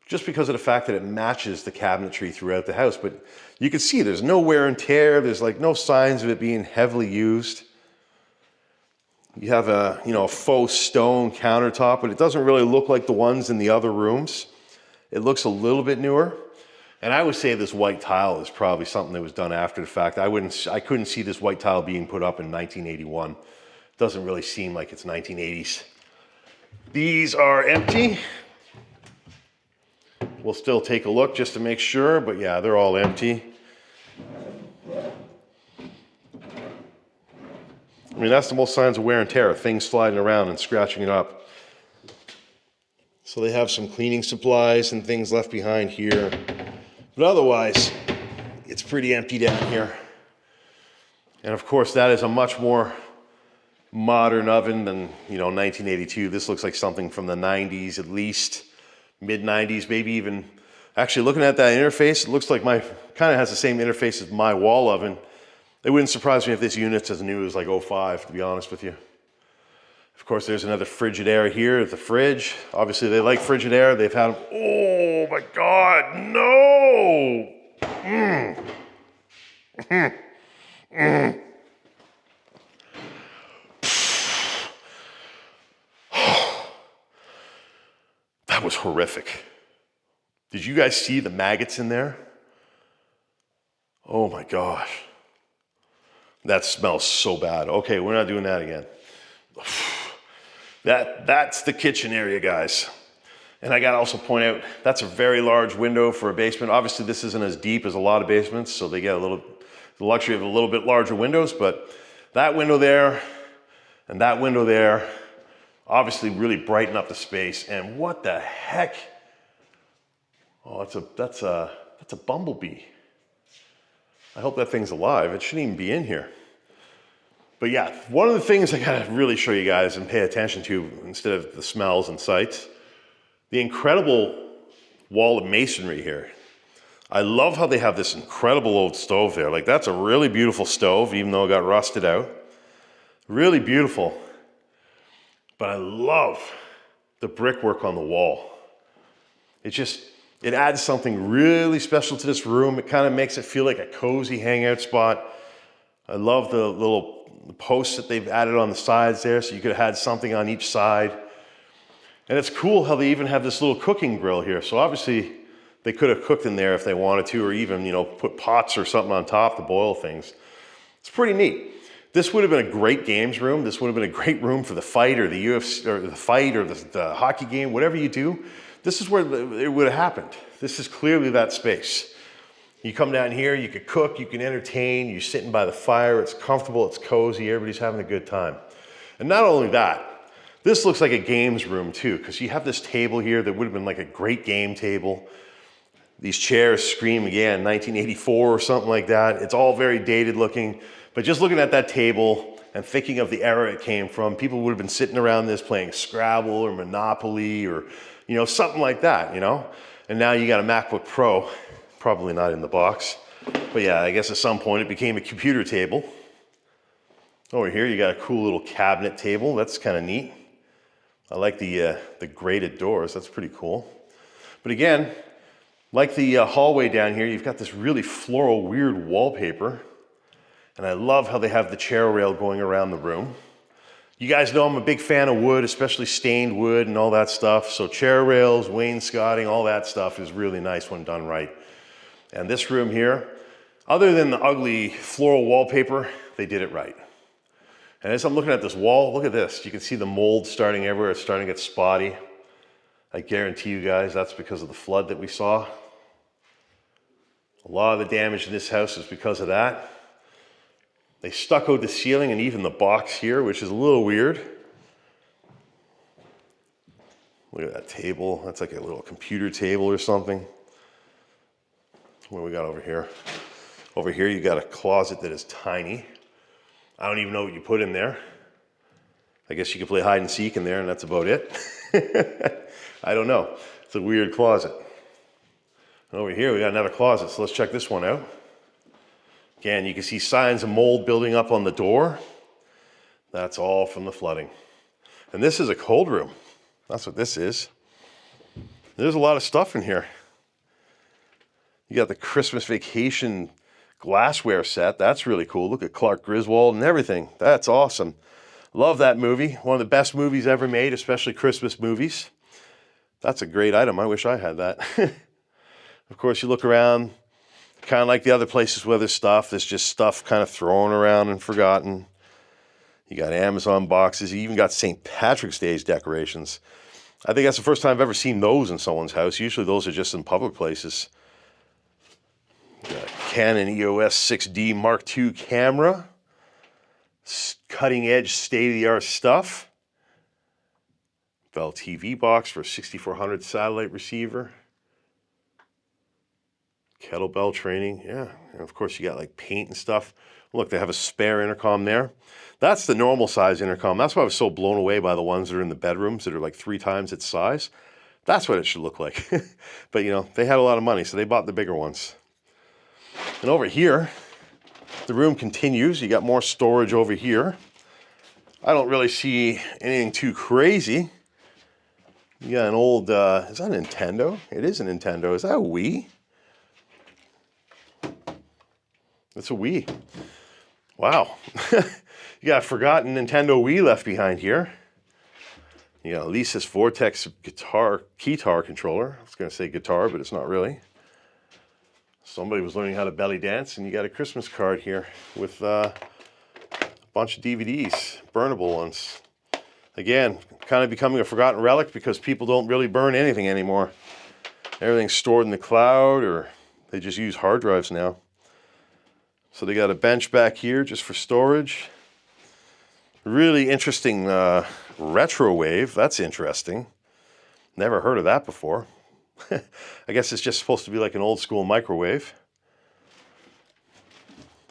just because of the fact that it matches the cabinetry throughout the house. But you can see there's no wear and tear. There's like no signs of it being heavily used. You have a, a faux stone countertop, but it doesn't really look like the ones in the other rooms. It looks a little bit newer. And I would say this white tile is probably something that was done after the fact. I couldn't see this white tile being put up in 1981. It doesn't really seem like it's 1980s. These are empty. We'll still take a look just to make sure, but yeah, they're all empty. I mean, that's the most signs of wear and tear, things sliding around and scratching it up. So they have some cleaning supplies and things left behind here. But otherwise, it's pretty empty down here. And of course, that is a much more modern oven than, 1982. This looks like something from the 90s at least, mid 90s, maybe even. Actually, looking at that interface, it looks like kind of has the same interface as my wall oven. It wouldn't surprise me if this unit's as new as like 05, to be honest with you. Of course, there's another Frigidaire here at the fridge. Obviously, they like Frigidaire. They've had them. Oh my God, no! That was horrific. Did you guys see the maggots in there? Oh my gosh. That smells so bad. Okay, we're not doing that again. That's the kitchen area, guys. And I gotta also point out, that's a very large window for a basement. Obviously, this isn't as deep as a lot of basements, so they get the luxury of a little bit larger windows, but that window there and that window there obviously really brighten up the space. And what the heck? Oh, that's a bumblebee. I hope that thing's alive. It shouldn't even be in here. But yeah, one of the things I gotta really show you guys and pay attention to instead of the smells and sights, the incredible wall of masonry here. I love how they have this incredible old stove there. Like, that's a really beautiful stove, even though it got rusted out. Really beautiful. But I love the brickwork on the wall. It adds something really special to this room. It kind of makes it feel like a cozy hangout spot. I love the little posts that they've added on the sides there, so you could have had something on each side. And it's cool how they even have this little cooking grill here. So obviously they could have cooked in there if they wanted to, or even, put pots or something on top to boil things. It's pretty neat. This would have been a great games room. This would have been a great room for the fight or the UFC or the fight or the hockey game, whatever you do. This is where it would have happened. This is clearly that space. You come down here, you can cook, you can entertain, you're sitting by the fire, it's comfortable, it's cozy, everybody's having a good time. And not only that, this looks like a games room too, because you have this table here that would have been like a great game table. These chairs scream again, 1984 or something like that. It's all very dated looking, but just looking at that table and thinking of the era it came from, people would have been sitting around this playing Scrabble or Monopoly or, something like that, And now you got a MacBook Pro. Probably not in the box. But yeah, I guess at some point it became a computer table. Over here you got a cool little cabinet table. That's kind of neat. I like the grated doors. That's pretty cool. But again, like the hallway down here, you've got this really floral, weird wallpaper. And I love how they have the chair rail going around the room. You guys know I'm a big fan of wood, especially stained wood and all that stuff. So chair rails, wainscoting, all that stuff is really nice when done right. And this room here, other than the ugly floral wallpaper, they did it right. And as I'm looking at this wall, look at this. You can see the mold starting everywhere. It's starting to get spotty. I guarantee you guys that's because of the flood that we saw. A lot of the damage in this house is because of that. They stuccoed the ceiling and even the box here, which is a little weird. Look at that table. That's like a little computer table or something. What do we got over here? Over here, you got a closet that is tiny. I don't even know what you put in there. I guess you could play hide and seek in there and that's about it. I don't know. It's a weird closet. And over here, we got another closet. So let's check this one out. Again, you can see signs of mold building up on the door. That's all from the flooding. And this is a cold room. That's what this is. There's a lot of stuff in here. You got the Christmas Vacation glassware set. That's really cool. Look at Clark Griswold and everything. That's awesome. Love that movie. One of the best movies ever made, especially Christmas movies. That's a great item. I wish I had that. Of course, you look around, kind of like the other places where there's stuff. There's just stuff kind of thrown around and forgotten. You got Amazon boxes. You even got St. Patrick's Day's decorations. I think that's the first time I've ever seen those in someone's house. Usually those are just in public places. Canon EOS 6D Mark II camera. Cutting edge, state-of-the-art stuff. Bell TV box for a 6400 satellite receiver. Kettlebell training, yeah. And of course you got like paint and stuff. Look, they have a spare intercom there. That's the normal size intercom. That's why I was so blown away by the ones that are in the bedrooms that are like 3 times its size. That's what it should look like. But you know, they had a lot of money, so they bought the bigger ones. And over here, the room continues. You got more storage over here. I don't really see anything too crazy. You got an old, is that a Nintendo? It is a Nintendo. Is that a Wii? It's a Wii. Wow. You got a forgotten Nintendo Wii left behind here. You got Lisa's Vortex keytar controller. I was going to say guitar, but it's not really. Somebody was learning how to belly dance, and you got a Christmas card here with a bunch of DVDs, burnable ones. Again, kind of becoming a forgotten relic because people don't really burn anything anymore. Everything's stored in the cloud, or they just use hard drives now. So they got a bench back here just for storage. Really interesting retro wave. That's interesting. Never heard of that before. I guess it's just supposed to be like an old school microwave.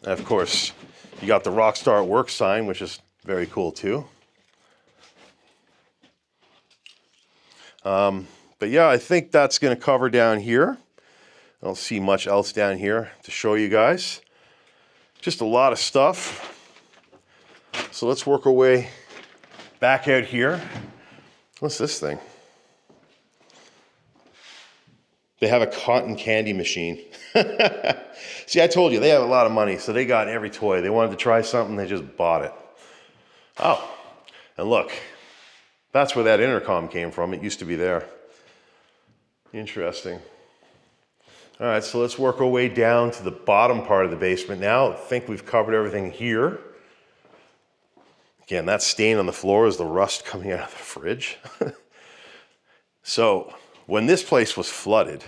And of course, you got the Rockstar at Work sign, which is very cool too. But yeah, I think that's going to cover down here. I don't see much else down here to show you guys. Just a lot of stuff. So let's work our way back out here. What's this thing? They have a cotton candy machine. See, I told you, they have a lot of money, so they got every toy. They wanted to try something, they just bought it. Oh, and look, that's where that intercom came from. It used to be there. Interesting. All right, so let's work our way down to the bottom part of the basement now. I think we've covered everything here. Again, that stain on the floor is the rust coming out of the fridge. So, when this place was flooded,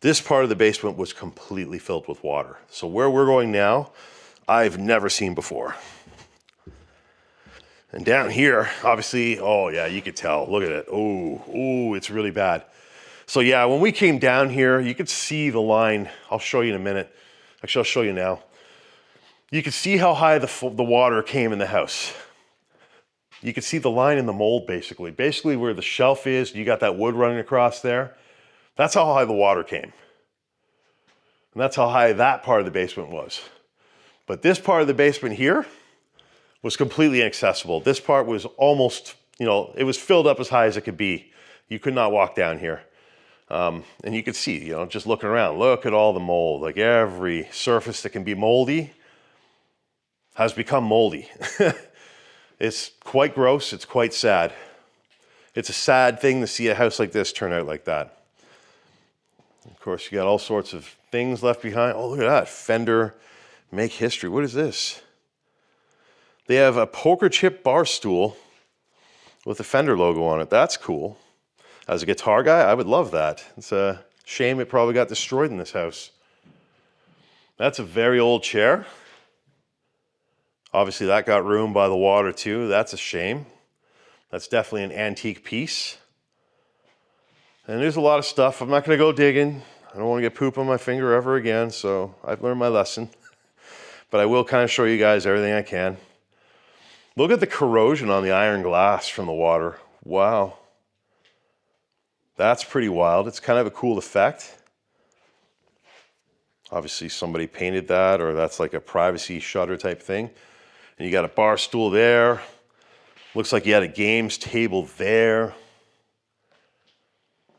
this part of the basement was completely filled with water. So where we're going now, I've never seen before. And down here, obviously, oh yeah, you could tell. Look at it. Oh, it's really bad. So yeah, when we came down here, you could see the line. I'll show you in a minute. Actually, I'll show you now. You could see how high the water came in the house. You could see the line in the mold, basically. Basically where the shelf is, you got that wood running across there. That's how high the water came. And that's how high that part of the basement was. But this part of the basement here was completely inaccessible. This part was almost, you know, it was filled up as high as it could be. You could not walk down here. And you could see, you know, just looking around, look at all the mold. Like every surface that can be moldy has become moldy. It's quite gross. It's quite sad. It's a sad thing to see a house like this turn out like that. Of course, you got all sorts of things left behind. Oh, look at that. Fender Make History. What is this? They have a poker chip bar stool with a Fender logo on it. That's cool. As a guitar guy, I would love that. It's a shame it probably got destroyed in this house. That's a very old chair. Obviously, that got ruined by the water too. That's a shame. That's definitely an antique piece. And there's a lot of stuff. I'm not going to go digging. I don't want to get poop on my finger ever again, so I've learned my lesson. But I will kind of show you guys everything I can. Look at the corrosion on the iron glass from the water. Wow. That's pretty wild. It's kind of a cool effect. Obviously, somebody painted that, or that's like a privacy shutter type thing. And you got a bar stool there. Looks like you had a games table there.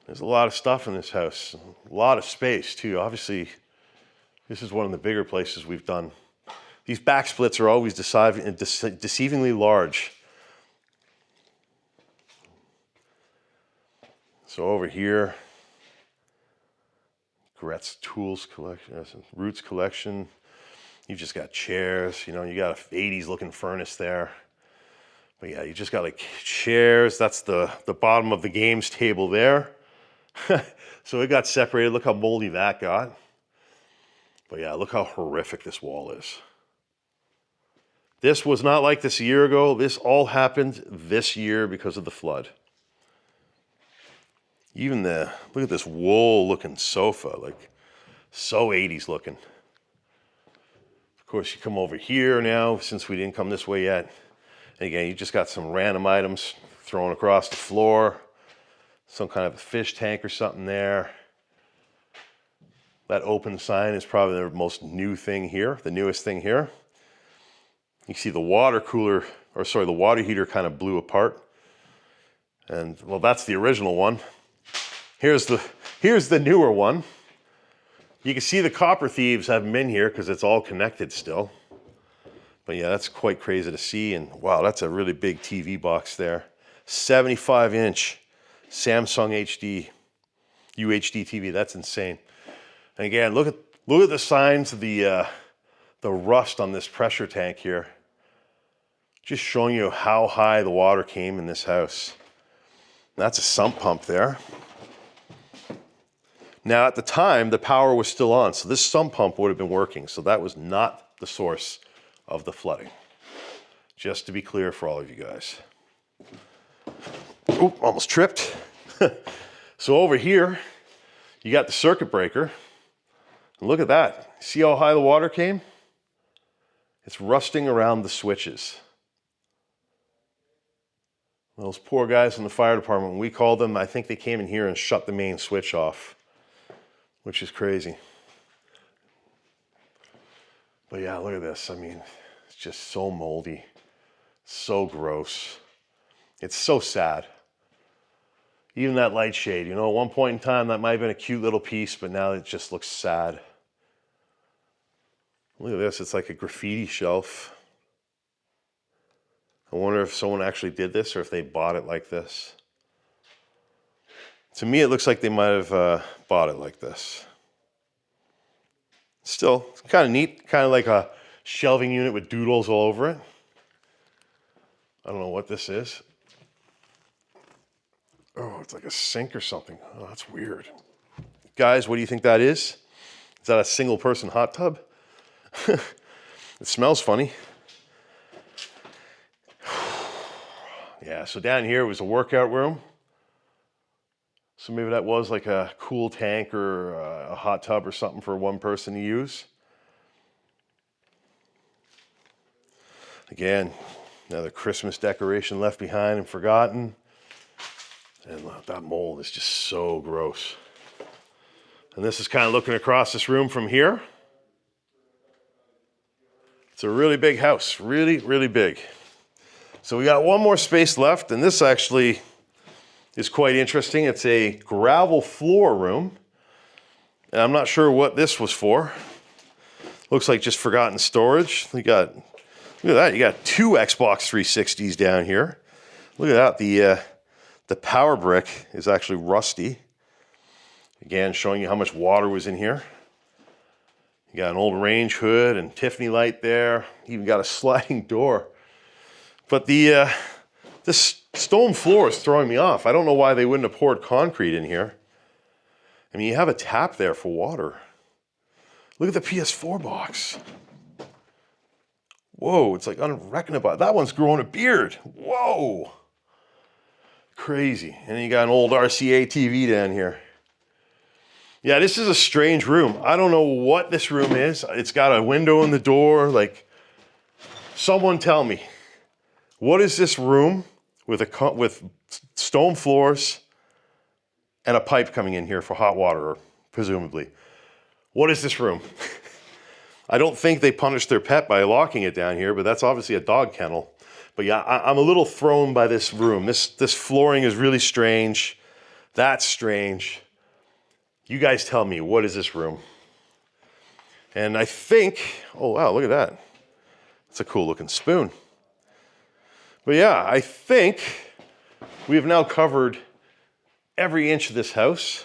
There's a lot of stuff in this house. A lot of space too. Obviously, this is one of the bigger places we've done. These backsplits are always deceivingly large. So over here, Gret's tools collection, Roots collection. You've just got chairs, you know, you got a 80s looking furnace there. But yeah, you just got like chairs. That's the bottom of the games table there. So it got separated. Look how moldy that got. But yeah, look how horrific this wall is. This was not like this a year ago. This all happened this year because of the flood. Even look at this wool looking sofa, like so 80s looking. Of course, you come over here now, since we didn't come this way yet. And again, you just got some random items thrown across the floor. Some kind of a fish tank or something there. That open sign is probably the most new thing here, the newest thing here. You see the water cooler, or sorry, the water heater kind of blew apart. And well, that's the original one. Here's the newer one. You can see the copper thieves haven't been here because it's all connected still. But yeah, that's quite crazy to see. And wow, that's a really big TV box there. 75-inch Samsung HD, UHD TV. That's insane. And again, look at the signs of the rust on this pressure tank here. Just showing you how high the water came in this house. That's a sump pump there. Now at the time, the power was still on, so this sump pump would have been working. So that was not the source of the flooding. Just to be clear for all of you guys. Oop, almost tripped. So over here, you got the circuit breaker. And look at that. See how high the water came? It's rusting around the switches. Those poor guys in the fire department, when we called them, I think they came in here and shut the main switch off, which is crazy. But yeah, look at this. I mean, it's just so moldy, so gross. It's so sad. Even that light shade, you know, at one point in time, that might have been a cute little piece, but now it just looks sad. Look at this, it's like a graffiti shelf. I wonder if someone actually did this or if they bought it like this. To me, it looks like they might have bought it like this. Still, it's kind of neat, kind of like a shelving unit with doodles all over it. I don't know what this is. Oh, it's like a sink or something. Oh, that's weird. Guys, what do you think that is? Is that a single person hot tub? It smells funny. Yeah, so down here was a workout room. So maybe that was like a cool tank or a hot tub or something for one person to use. Again, another Christmas decoration left behind and forgotten. And that mold is just so gross. And this is kind of looking across this room from here. It's a really big house, really, really big. So we got one more space left, and this actually is quite interesting. It's a gravel floor room. And I'm not sure what this was for. Looks like just forgotten storage. Look at that, you got two Xbox 360s down here. Look at that, the power brick is actually rusty. Again, showing you how much water was in here. You got an old range hood and Tiffany light there. Even got a sliding door. But this stone floor is throwing me off. I don't know why they wouldn't have poured concrete in here. I mean, you have a tap there for water. Look at the PS4 box. Whoa, it's like unreckonable. That one's growing a beard. Whoa. Crazy. And then you got an old RCA TV down here. Yeah, this is a strange room. I don't know what this room is. It's got a window in the door. Like, someone tell me, what is this room with stone floors and a pipe coming in here for hot water, presumably? What is this room? I don't think they punished their pet by locking it down here, but that's obviously a dog kennel. But yeah, I'm a little thrown by this room. This flooring is really strange. That's strange. You guys tell me, what is this room? And I think, oh wow, look at that. It's a cool looking spoon. But yeah, I think we've now covered every inch of this house.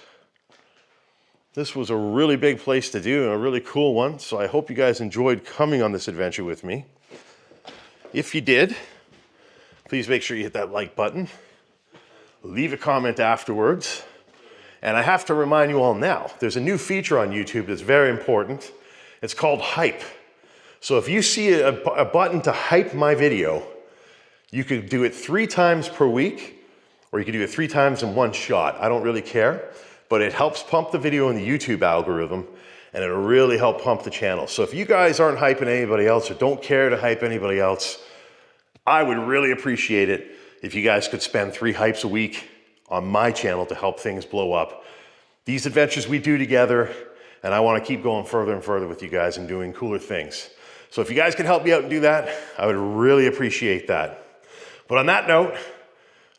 This was a really big place to do and a really cool one. So I hope you guys enjoyed coming on this adventure with me. If you did, please make sure you hit that like button. Leave a comment afterwards. And I have to remind you all now, there's a new feature on YouTube that's very important. It's called hype. So if you see a button to hype my video, you could do it 3 times per week, or you could do it 3 times in one shot. I don't really care, but it helps pump the video in the YouTube algorithm, and it'll really help pump the channel. So if you guys aren't hyping anybody else or don't care to hype anybody else, I would really appreciate it if you guys could spend 3 hypes a week on my channel to help things blow up. These adventures we do together, and I want to keep going further and further with you guys and doing cooler things. So if you guys can help me out and do that, I would really appreciate that. But on that note,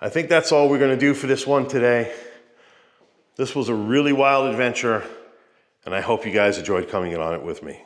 I think that's all we're going to do for this one today. This was a really wild adventure, and I hope you guys enjoyed coming in on it with me.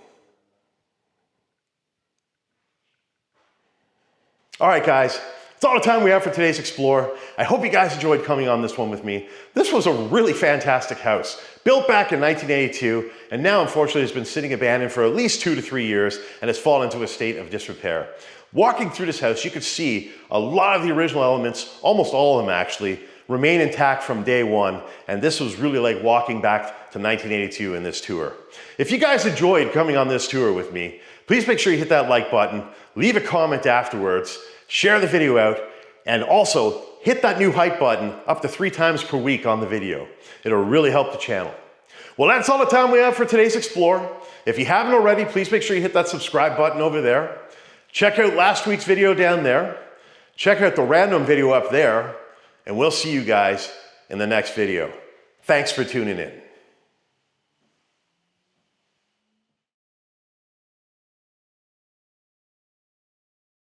All right, guys. That's all the time we have for today's Explore. I hope you guys enjoyed coming on this one with me. This was a really fantastic house, built back in 1982, and now unfortunately has been sitting abandoned for at least 2 to 3 years and has fallen into a state of disrepair. Walking through this house, you could see a lot of the original elements, almost all of them actually, remain intact from day one, and this was really like walking back to 1982 in this tour. If you guys enjoyed coming on this tour with me, please make sure you hit that like button, leave a comment afterwards, share the video out, and also hit that new hype button up to 3 times per week on the video. It'll really help the channel. Well, that's all the time we have for today's Explore. If you haven't already, please make sure you hit that subscribe button over there. Check out last week's video down there. Check out the random video up there, and we'll see you guys in the next video. Thanks for tuning in.